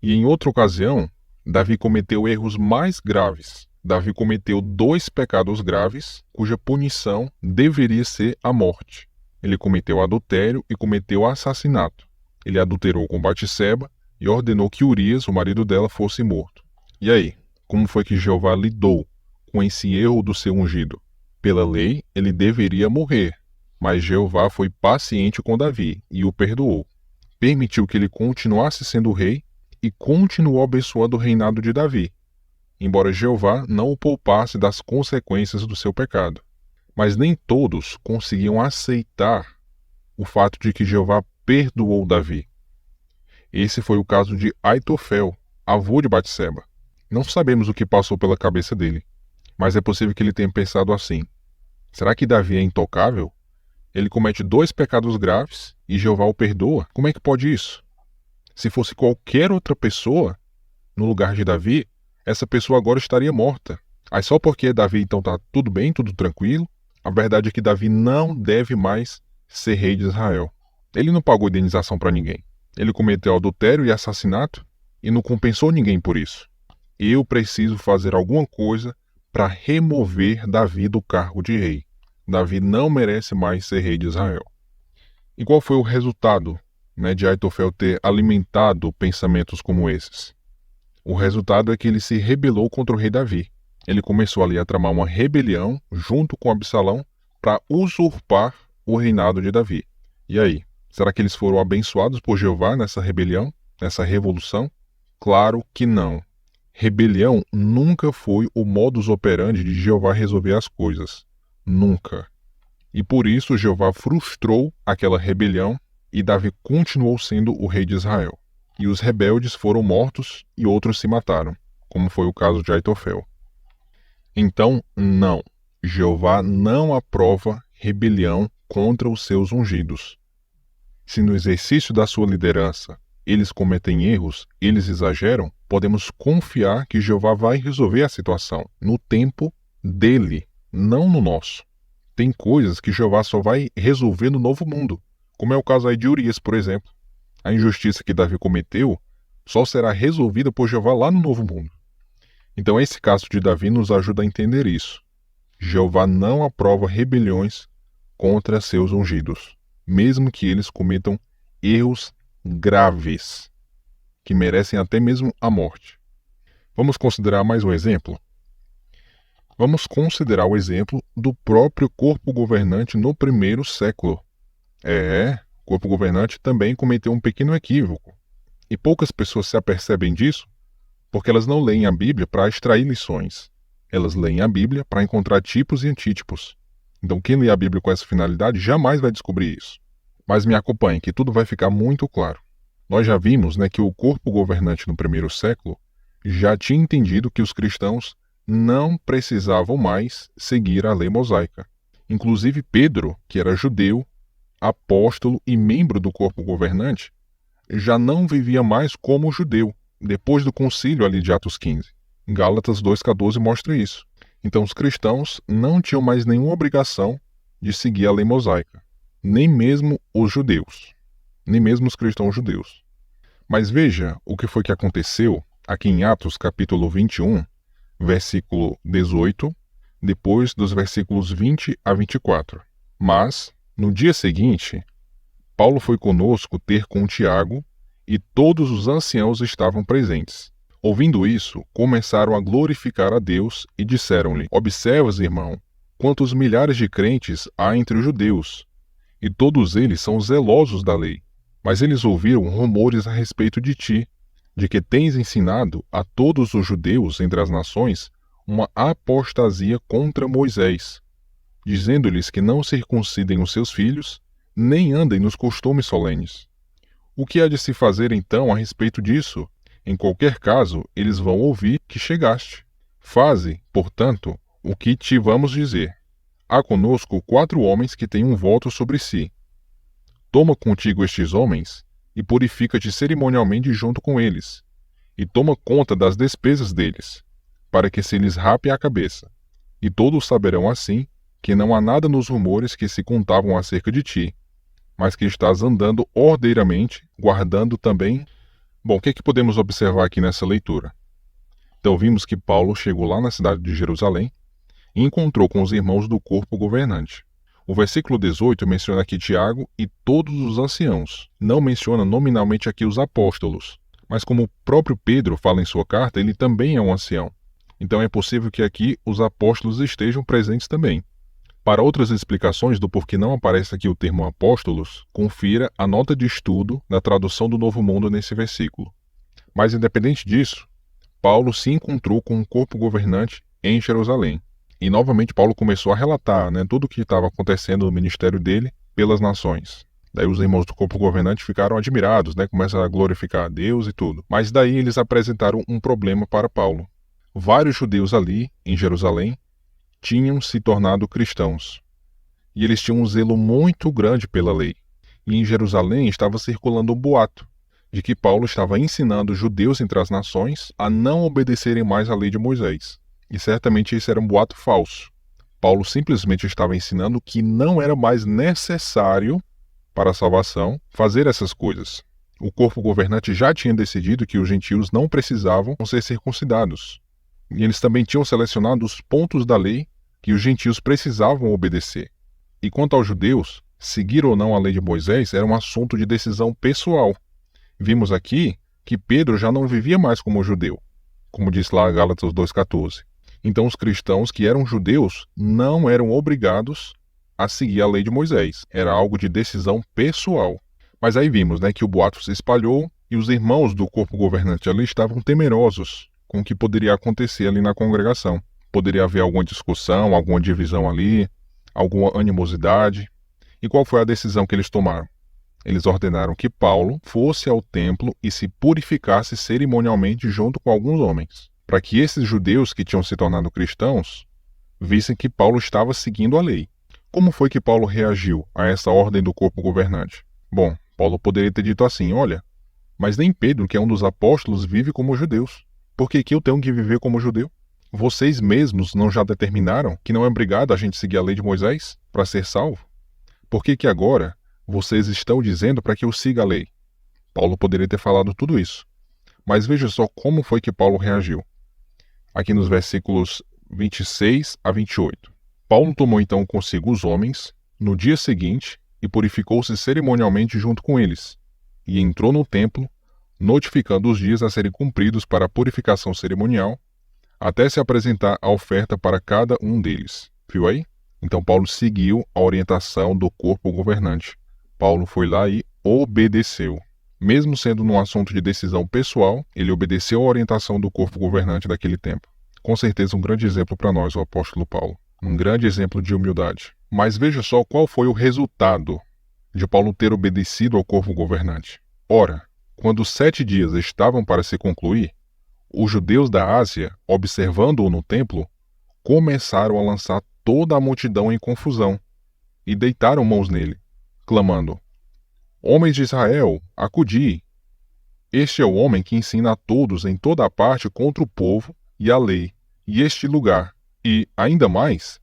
E em outra ocasião, Davi cometeu erros mais graves. Davi cometeu 2 pecados graves, cuja punição deveria ser a morte. Ele cometeu adultério e cometeu assassinato. Ele adulterou com Batseba e ordenou que Urias, o marido dela, fosse morto. E aí, como foi que Jeová lidou com esse erro do seu ungido? Pela lei, ele deveria morrer, mas Jeová foi paciente com Davi e o perdoou. Permitiu que ele continuasse sendo rei e continuou abençoando o reinado de Davi, embora Jeová não o poupasse das consequências do seu pecado. Mas nem todos conseguiam aceitar o fato de que Jeová perdoou Davi. Esse foi o caso de Aitofel, avô de Batseba. Não sabemos o que passou pela cabeça dele, mas é possível que ele tenha pensado assim: será que Davi é intocável? Ele comete 2 pecados graves e Jeová o perdoa? Como é que pode isso? Se fosse qualquer outra pessoa no lugar de Davi, essa pessoa agora estaria morta. Aí só porque é Davi então tá tudo bem, tudo tranquilo? A verdade é que Davi não deve mais ser rei de Israel. Ele não pagou indenização para ninguém. Ele cometeu adultério e assassinato e não compensou ninguém por isso. Eu preciso fazer alguma coisa para remover Davi do cargo de rei. Davi não merece mais ser rei de Israel. E qual foi o resultado, de Aitofel ter alimentado pensamentos como esses? O resultado é que ele se rebelou contra o rei Davi. Ele começou ali a tramar uma rebelião junto com Absalão para usurpar o reinado de Davi. E aí, será que eles foram abençoados por Jeová nessa rebelião, nessa revolução? Claro que não. Rebelião nunca foi o modus operandi de Jeová resolver as coisas. Nunca. E por isso Jeová frustrou aquela rebelião e Davi continuou sendo o rei de Israel. E os rebeldes foram mortos e outros se mataram, como foi o caso de Aitofel. Então, não. Jeová não aprova rebelião contra os seus ungidos. Se no exercício da sua liderança eles cometem erros, eles exageram, podemos confiar que Jeová vai resolver a situação no tempo dele, não no nosso. Tem coisas que Jeová só vai resolver no novo mundo, como é o caso aí de Urias, por exemplo. A injustiça que Davi cometeu só será resolvida por Jeová lá no novo mundo. Então esse caso de Davi nos ajuda a entender isso. Jeová não aprova rebeliões contra seus ungidos, mesmo que eles cometam erros graves, que merecem até mesmo a morte. Vamos considerar mais um exemplo? Vamos considerar o exemplo do próprio corpo governante no primeiro século. O corpo governante também cometeu um pequeno equívoco. E poucas pessoas se apercebem disso porque elas não leem a Bíblia para extrair lições. Elas leem a Bíblia para encontrar tipos e antítipos. Então quem lê a Bíblia com essa finalidade jamais vai descobrir isso. Mas me acompanhe que tudo vai ficar muito claro. Nós já vimos que o corpo governante no primeiro século já tinha entendido que os cristãos não precisavam mais seguir a lei mosaica. Inclusive Pedro, que era judeu, apóstolo e membro do corpo governante, já não vivia mais como judeu, depois do concílio ali de Atos 15. Gálatas 2,14 mostra isso. Então os cristãos não tinham mais nenhuma obrigação de seguir a lei mosaica, nem mesmo os judeus, nem mesmo os cristãos judeus. Mas veja o que foi que aconteceu aqui em Atos capítulo 21, versículo 18, depois dos versículos 20 a 24. Mas, no dia seguinte, Paulo foi conosco ter com Tiago, e todos os anciãos estavam presentes. Ouvindo isso, começaram a glorificar a Deus e disseram-lhe: Observas, irmão, quantos milhares de crentes há entre os judeus, e todos eles são zelosos da lei. Mas eles ouviram rumores a respeito de ti, de que tens ensinado a todos os judeus entre as nações uma apostasia contra Moisés, dizendo-lhes que não circuncidem os seus filhos, nem andem nos costumes solenes. O que há de se fazer então a respeito disso? Em qualquer caso, eles vão ouvir que chegaste. Faze, portanto, o que te vamos dizer. Há conosco 4 homens que têm um voto sobre si. Toma contigo estes homens e purifica-te cerimonialmente junto com eles, e toma conta das despesas deles, para que se lhes rape a cabeça. E todos saberão assim que não há nada nos rumores que se contavam acerca de ti, mas que estás andando ordeiramente, guardando também... Bom, o que podemos observar aqui nessa leitura? Então vimos que Paulo chegou lá na cidade de Jerusalém e encontrou com os irmãos do corpo governante. O versículo 18 menciona aqui Tiago e todos os anciãos. Não menciona nominalmente aqui os apóstolos, mas como o próprio Pedro fala em sua carta, ele também é um ancião. Então é possível que aqui os apóstolos estejam presentes também. Para outras explicações do porquê não aparece aqui o termo apóstolos, confira a nota de estudo da tradução do Novo Mundo nesse versículo. Mas independente disso, Paulo se encontrou com um corpo governante em Jerusalém. E novamente Paulo começou a relatar tudo o que estava acontecendo no ministério dele pelas nações. Daí os irmãos do corpo governante ficaram admirados, começaram a glorificar a Deus e tudo. Mas daí eles apresentaram um problema para Paulo. Vários judeus ali, em Jerusalém, tinham se tornado cristãos. E eles tinham um zelo muito grande pela lei. E em Jerusalém estava circulando um boato de que Paulo estava ensinando os judeus entre as nações a não obedecerem mais à lei de Moisés. E certamente esse era um boato falso. Paulo simplesmente estava ensinando que não era mais necessário para a salvação fazer essas coisas. O corpo governante já tinha decidido que os gentios não precisavam ser circuncidados. E eles também tinham selecionado os pontos da lei que os gentios precisavam obedecer. E quanto aos judeus, seguir ou não a lei de Moisés era um assunto de decisão pessoal. Vimos aqui que Pedro já não vivia mais como judeu, como diz lá Gálatas 2,14. Então os cristãos que eram judeus não eram obrigados a seguir a lei de Moisés. Era algo de decisão pessoal. Mas aí vimos que o boato se espalhou e os irmãos do corpo governante ali estavam temerosos com o que poderia acontecer ali na congregação. Poderia haver alguma discussão, alguma divisão ali, alguma animosidade. E qual foi a decisão que eles tomaram? Eles ordenaram que Paulo fosse ao templo e se purificasse cerimonialmente junto com alguns homens, para que esses judeus que tinham se tornado cristãos vissem que Paulo estava seguindo a lei. Como foi que Paulo reagiu a essa ordem do corpo governante? Bom, Paulo poderia ter dito assim: olha, mas nem Pedro, que é um dos apóstolos, vive como judeus. Por que eu tenho que viver como judeu? Vocês mesmos não já determinaram que não é obrigado a gente seguir a lei de Moisés para ser salvo? Por que agora vocês estão dizendo para que eu siga a lei? Paulo poderia ter falado tudo isso. Mas veja só como foi que Paulo reagiu. Aqui nos versículos 26 a 28. Paulo tomou então consigo os homens no dia seguinte e purificou-se cerimonialmente junto com eles, e entrou no templo, notificando os dias a serem cumpridos para a purificação cerimonial, até se apresentar a oferta para cada um deles. Viu aí? Então Paulo seguiu a orientação do corpo governante. Paulo foi lá e obedeceu. Mesmo sendo num assunto de decisão pessoal, ele obedeceu a orientação do corpo governante daquele tempo. Com certeza um grande exemplo para nós, o apóstolo Paulo. Um grande exemplo de humildade. Mas veja só qual foi o resultado de Paulo ter obedecido ao corpo governante. Ora, quando os 7 dias estavam para se concluir, os judeus da Ásia, observando-o no templo, começaram a lançar toda a multidão em confusão e deitaram mãos nele, clamando: Homens de Israel, acudi! Este é o homem que ensina a todos em toda a parte contra o povo e a lei, e este lugar. E, ainda mais,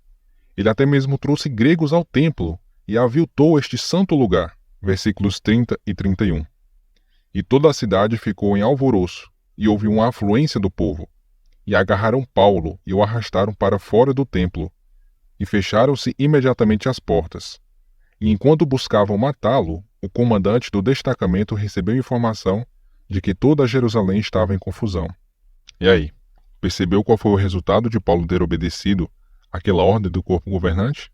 ele até mesmo trouxe gregos ao templo e aviltou este santo lugar. Versículos 30 e 31. E toda a cidade ficou em alvoroço, e houve uma afluência do povo. E agarraram Paulo e o arrastaram para fora do templo, e fecharam-se imediatamente as portas. E enquanto buscavam matá-lo, o comandante do destacamento recebeu informação de que toda Jerusalém estava em confusão. E aí, percebeu qual foi o resultado de Paulo ter obedecido àquela ordem do corpo governante?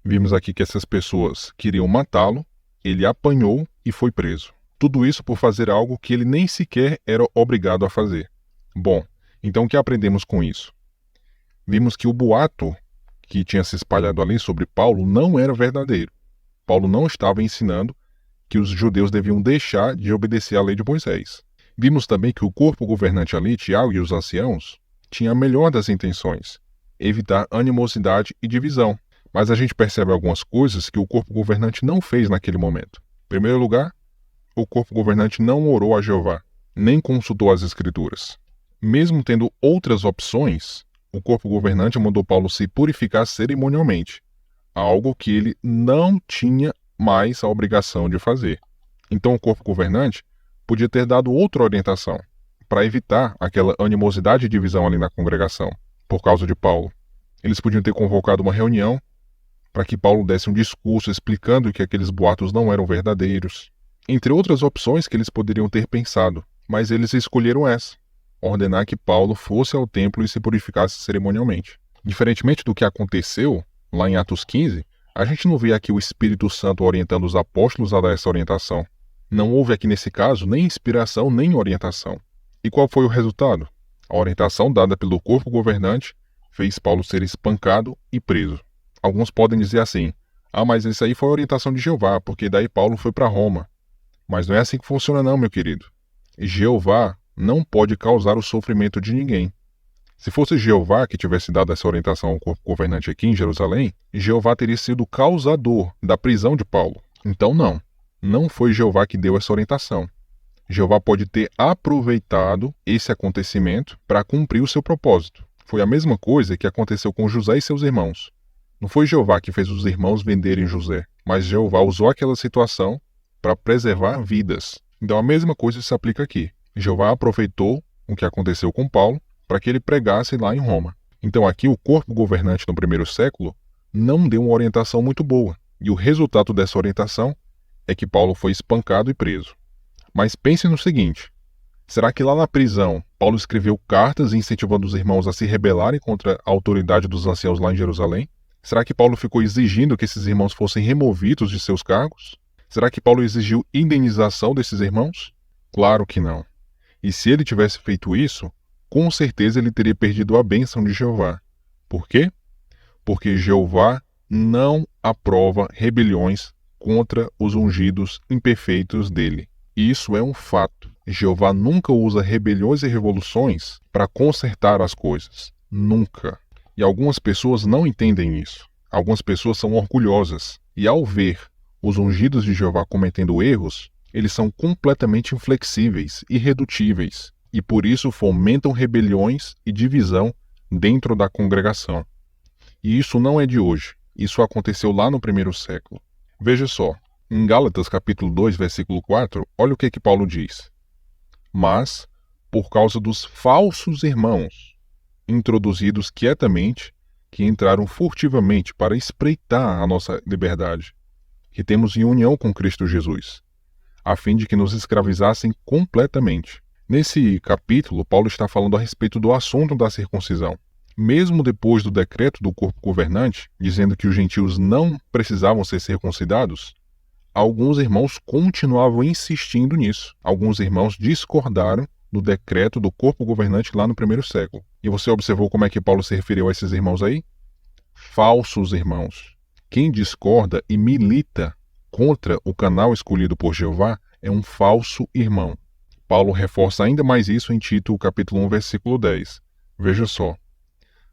Vimos aqui que essas pessoas queriam matá-lo, ele apanhou e foi preso. Tudo isso por fazer algo que ele nem sequer era obrigado a fazer. Bom, então o que aprendemos com isso? Vimos que o boato que tinha se espalhado ali sobre Paulo não era verdadeiro. Paulo não estava ensinando que os judeus deviam deixar de obedecer à lei de Moisés. Vimos também que o corpo governante ali, Tiago e os anciãos, tinha a melhor das intenções: evitar animosidade e divisão. Mas a gente percebe algumas coisas que o corpo governante não fez naquele momento. Em primeiro lugar, o corpo governante não orou a Jeová, nem consultou as Escrituras. Mesmo tendo outras opções, o corpo governante mandou Paulo se purificar cerimonialmente, algo que ele não tinha mais a obrigação de fazer. Então o corpo governante podia ter dado outra orientação. para evitar aquela animosidade e divisão ali na congregação, por causa de Paulo. Eles podiam ter convocado uma reunião para que Paulo desse um discurso explicando que aqueles boatos não eram verdadeiros, entre outras opções que eles poderiam ter pensado, mas eles escolheram essa: ordenar que Paulo fosse ao templo e se purificasse cerimonialmente. Diferentemente do que aconteceu lá em Atos 15, a gente não vê aqui o Espírito Santo orientando os apóstolos a dar essa orientação. Não houve aqui nesse caso nem inspiração nem orientação. E qual foi o resultado? A orientação dada pelo corpo governante fez Paulo ser espancado e preso. Alguns podem dizer assim: mas isso aí foi a orientação de Jeová, porque daí Paulo foi para Roma. Mas não é assim que funciona não, meu querido. Jeová não pode causar o sofrimento de ninguém. Se fosse Jeová que tivesse dado essa orientação ao corpo governante aqui em Jerusalém, Jeová teria sido o causador da prisão de Paulo. Então não foi Jeová que deu essa orientação. Jeová pode ter aproveitado esse acontecimento para cumprir o seu propósito. Foi a mesma coisa que aconteceu com José e seus irmãos. Não foi Jeová que fez os irmãos venderem José, mas Jeová usou aquela situação para preservar vidas. Então a mesma coisa se aplica aqui. Jeová aproveitou o que aconteceu com Paulo para que ele pregasse lá em Roma. Então aqui o corpo governante no primeiro século não deu uma orientação muito boa, e o resultado dessa orientação é que Paulo foi espancado e preso. Mas pense no seguinte: será que lá na prisão Paulo escreveu cartas incentivando os irmãos a se rebelarem contra a autoridade dos anciãos lá em Jerusalém? Será que Paulo ficou exigindo que esses irmãos fossem removidos de seus cargos? Será que Paulo exigiu indenização desses irmãos? Claro que não. E se ele tivesse feito isso, com certeza ele teria perdido a bênção de Jeová. Por quê? Porque Jeová não aprova rebeliões contra os ungidos imperfeitos dele. Isso é um fato. Jeová nunca usa rebeliões e revoluções para consertar as coisas. Nunca. E algumas pessoas não entendem isso. Algumas pessoas são orgulhosas. E ao ver os ungidos de Jeová cometendo erros, eles são completamente inflexíveis, irredutíveis, e por isso fomentam rebeliões e divisão dentro da congregação. E isso não é de hoje. Isso aconteceu lá no primeiro século. Veja só, em Gálatas capítulo 2, versículo 4, olha o que Paulo diz. Mas, por causa dos falsos irmãos, introduzidos quietamente, que entraram furtivamente para espreitar a nossa liberdade, que temos em união com Cristo Jesus, a fim de que nos escravizassem completamente. Nesse capítulo, Paulo está falando a respeito do assunto da circuncisão. Mesmo depois do decreto do corpo governante, dizendo que os gentios não precisavam ser circuncidados, alguns irmãos continuavam insistindo nisso. Alguns irmãos discordaram do decreto do corpo governante lá no primeiro século. E você observou como é que Paulo se referiu a esses irmãos aí? Falsos irmãos. Quem discorda e milita contra o canal escolhido por Jeová é um falso irmão. Paulo reforça ainda mais isso em Tito, capítulo 1, versículo 10. Veja só.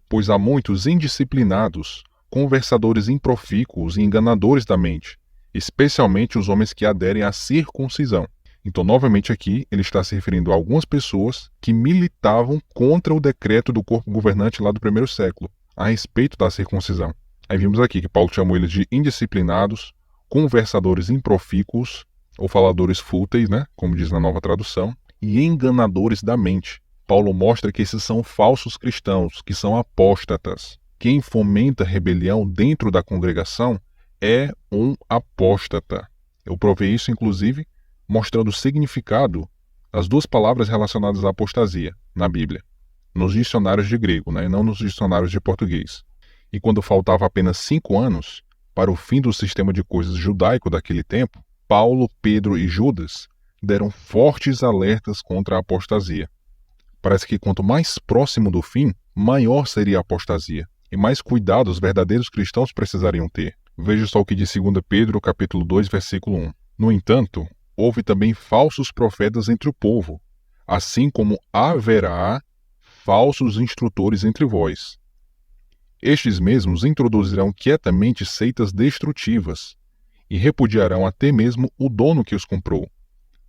Pois há muitos indisciplinados, conversadores improfícuos e enganadores da mente, especialmente os homens que aderem à circuncisão. Então, novamente aqui, ele está se referindo a algumas pessoas que militavam contra o decreto do corpo governante lá do primeiro século, a respeito da circuncisão. Aí vimos aqui que Paulo chamou eles de indisciplinados, conversadores improfícuos, ou faladores fúteis, né, como diz na nova tradução, e enganadores da mente. Paulo mostra que esses são falsos cristãos, que são apóstatas. Quem fomenta rebelião dentro da congregação é um apóstata. Eu provei isso, inclusive, mostrando o significado das duas palavras relacionadas à apostasia na Bíblia, nos dicionários de grego, né, e não nos dicionários de português. E quando faltava apenas 5 anos para o fim do sistema de coisas judaico daquele tempo, Paulo, Pedro e Judas deram fortes alertas contra a apostasia. Parece que quanto mais próximo do fim, maior seria a apostasia, e mais cuidado os verdadeiros cristãos precisariam ter. Veja só o que diz 2 Pedro, capítulo 2, versículo 1. No entanto, houve também falsos profetas entre o povo, assim como haverá falsos instrutores entre vós. Estes mesmos introduzirão quietamente seitas destrutivas, e repudiarão até mesmo o dono que os comprou,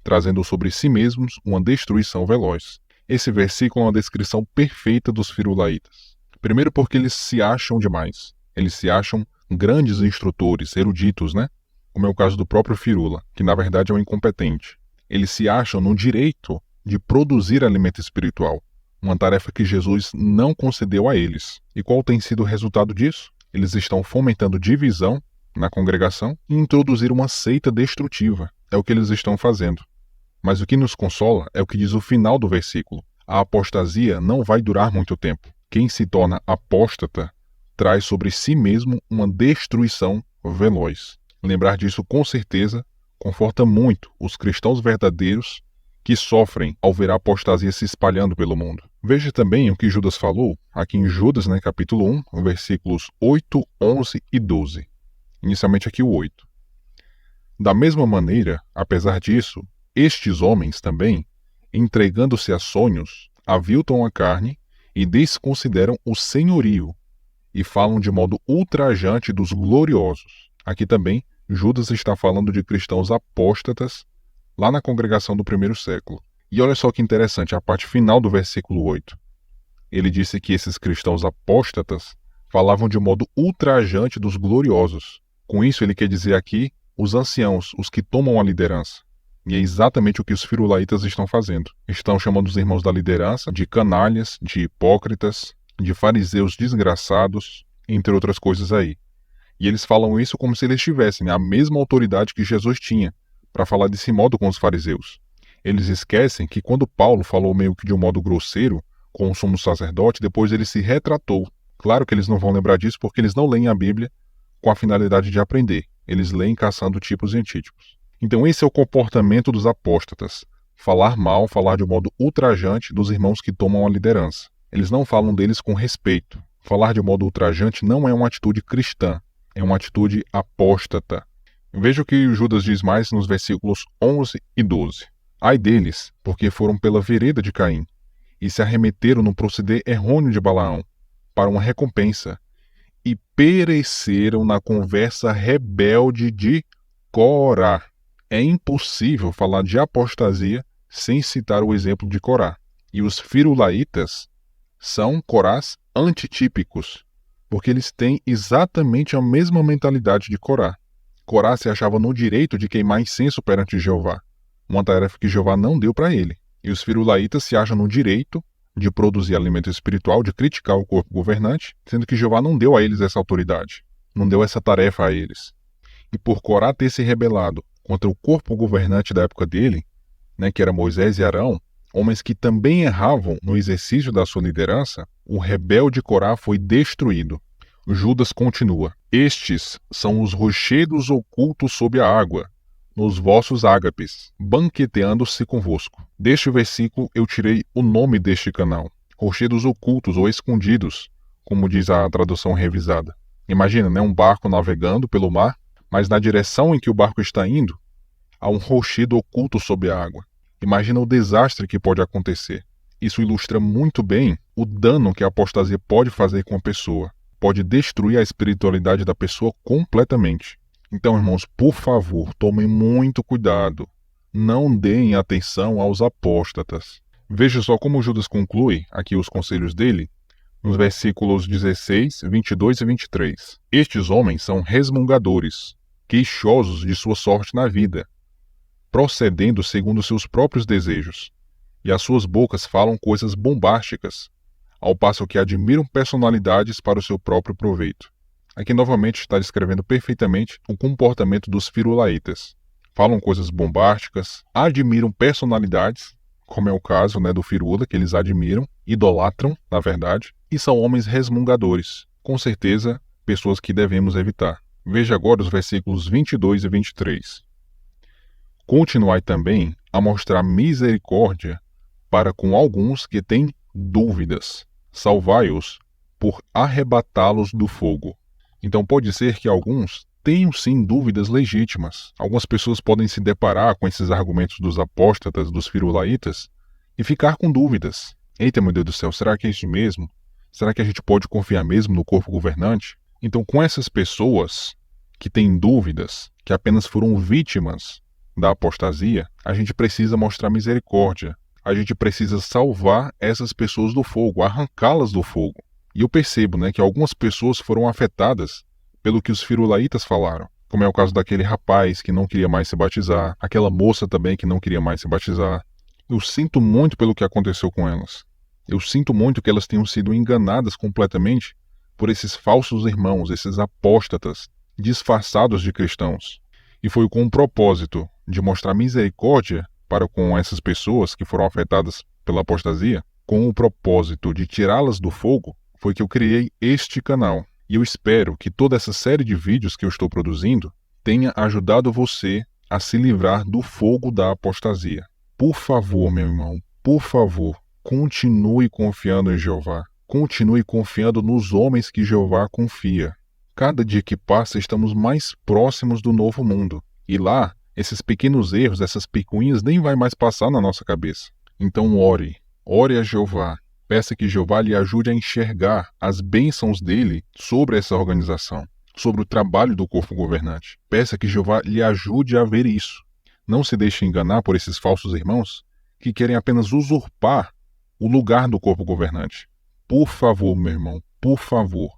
trazendo sobre si mesmos uma destruição veloz. Esse versículo é uma descrição perfeita dos firulaitas. Primeiro porque eles se acham demais. Eles se acham grandes instrutores, eruditos, né? Como é o caso do próprio Firula, que na verdade é um incompetente. Eles se acham no direito de produzir alimento espiritual, uma tarefa que Jesus não concedeu a eles. E qual tem sido o resultado disso? Eles estão fomentando divisão na congregação e introduzir uma seita destrutiva. É o que eles estão fazendo. Mas o que nos consola é o que diz o final do versículo. A apostasia não vai durar muito tempo. Quem se torna apóstata traz sobre si mesmo uma destruição veloz. Lembrar disso com certeza conforta muito os cristãos verdadeiros que sofrem ao ver a apostasia se espalhando pelo mundo. Veja também o que Judas falou aqui em Judas, capítulo 1, versículos 8, 11 e 12. Inicialmente aqui o 8. Da mesma maneira, apesar disso, estes homens também, entregando-se a sonhos, aviltam a carne e desconsideram o senhorio e falam de modo ultrajante dos gloriosos. Aqui também, Judas está falando de cristãos apóstatas lá na congregação do primeiro século. E olha só que interessante, a parte final do versículo 8. Ele disse que esses cristãos apóstatas falavam de modo ultrajante dos gloriosos. Com isso, ele quer dizer aqui os anciãos, os que tomam a liderança. E é exatamente o que os firulaitas estão fazendo. Estão chamando os irmãos da liderança de canalhas, de hipócritas, de fariseus desgraçados, entre outras coisas aí. E eles falam isso como se eles tivessem a mesma autoridade que Jesus tinha para falar desse modo com os fariseus. Eles esquecem que quando Paulo falou meio que de um modo grosseiro com o sumo sacerdote, depois ele se retratou. Claro que eles não vão lembrar disso porque eles não leem a Bíblia com a finalidade de aprender. Eles leem caçando tipos e antítipos. Então esse é o comportamento dos apóstatas. Falar mal, falar de um modo ultrajante dos irmãos que tomam a liderança. Eles não falam deles com respeito. Falar de modo ultrajante não é uma atitude cristã, é uma atitude apóstata. Veja o que Judas diz mais nos versículos 11 e 12. Ai deles, porque foram pela vereda de Caim, e se arremeteram no proceder errôneo de Balaão, para uma recompensa, e pereceram na conversa rebelde de Corá. É impossível falar de apostasia sem citar o exemplo de Corá. E os firulaitas são Corás antitípicos, porque eles têm exatamente a mesma mentalidade de Corá. Corá se achava no direito de queimar incenso perante Jeová, uma tarefa que Jeová não deu para ele. E os firulaitas se acham no direito de produzir alimento espiritual, de criticar o corpo governante, sendo que Jeová não deu a eles essa autoridade, não deu essa tarefa a eles. E por Corá ter se rebelado contra o corpo governante da época dele, que era Moisés e Arão, homens que também erravam no exercício da sua liderança, o rebelde Corá foi destruído. Judas continua: estes são os rochedos ocultos sob a água, nos vossos ágapes, banqueteando-se convosco. Deste versículo eu tirei o nome deste canal, rochedos ocultos ou escondidos, como diz a tradução revisada. Imagina, um barco navegando pelo mar, mas na direção em que o barco está indo, há um rochedo oculto sob a água. Imagina o desastre que pode acontecer. Isso ilustra muito bem o dano que a apostasia pode fazer com a pessoa. Pode destruir a espiritualidade da pessoa completamente. Então, irmãos, por favor, tomem muito cuidado. Não deem atenção aos apóstatas. Veja só como Judas conclui aqui os conselhos dele, nos versículos 16, 22 e 23. Estes homens são resmungadores, queixosos de sua sorte na vida, procedendo segundo seus próprios desejos, e as suas bocas falam coisas bombásticas, ao passo que admiram personalidades para o seu próprio proveito. Aqui novamente está descrevendo perfeitamente o comportamento dos firulaitas. Falam coisas bombásticas, admiram personalidades, como é o caso do firula, que eles admiram, idolatram, na verdade, e são homens resmungadores, com certeza pessoas que devemos evitar. Veja agora os versículos 22 e 23. Continuai também a mostrar misericórdia para com alguns que têm dúvidas. Salvai-os por arrebatá-los do fogo. Então pode ser que alguns tenham sim dúvidas legítimas. Algumas pessoas podem se deparar com esses argumentos dos apóstatas, dos firulaitas, e ficar com dúvidas. Eita, meu Deus do céu, será que é isso mesmo? Será que a gente pode confiar mesmo no corpo governante? Então, com essas pessoas que têm dúvidas, que apenas foram vítimas da apostasia, a gente precisa mostrar misericórdia. A gente precisa salvar essas pessoas do fogo, arrancá-las do fogo. E eu percebo que algumas pessoas foram afetadas pelo que os firulaitas falaram, como é o caso daquele rapaz que não queria mais se batizar, aquela moça também que não queria mais se batizar. Eu sinto muito pelo que aconteceu com elas. Eu sinto muito que elas tenham sido enganadas completamente por esses falsos irmãos, esses apóstatas, disfarçados de cristãos. E foi com o propósito de mostrar misericórdia para com essas pessoas que foram afetadas pela apostasia, com o propósito de tirá-las do fogo, foi que eu criei este canal. E eu espero que toda essa série de vídeos que eu estou produzindo tenha ajudado você a se livrar do fogo da apostasia. Por favor, meu irmão, por favor, continue confiando em Jeová. Continue confiando nos homens que Jeová confia. Cada dia que passa, estamos mais próximos do novo mundo. E lá, esses pequenos erros, essas picuinhas nem vai mais passar na nossa cabeça. Então ore a Jeová. Peça que Jeová lhe ajude a enxergar as bênçãos dele sobre essa organização, sobre o trabalho do corpo governante. Peça que Jeová lhe ajude a ver isso. Não se deixe enganar por esses falsos irmãos que querem apenas usurpar o lugar do corpo governante. Por favor, meu irmão, por favor,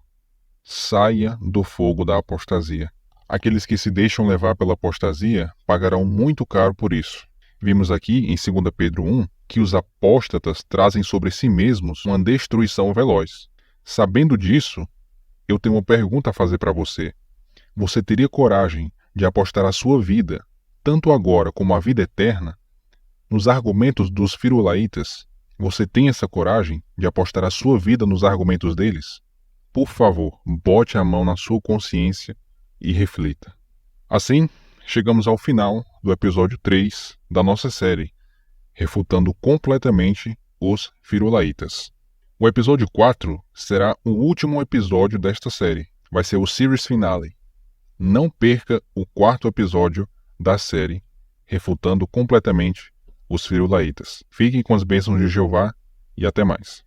saia do fogo da apostasia. Aqueles que se deixam levar pela apostasia pagarão muito caro por isso. Vimos aqui em 2 Pedro 1 que os apóstatas trazem sobre si mesmos uma destruição veloz. Sabendo disso, eu tenho uma pergunta a fazer para você. Você teria coragem de apostar a sua vida, tanto agora como a vida eterna, nos argumentos dos firulaitas? Você tem essa coragem de apostar a sua vida nos argumentos deles? Por favor, bote a mão na sua consciência e reflita. Assim, chegamos ao final do episódio 3 da nossa série, refutando completamente os firulaitas. O episódio 4 será o último episódio desta série. Vai ser o series finale. Não perca o 4º episódio da série, refutando completamente os firulaitas. Fiquem com as bênçãos de Jeová e até mais.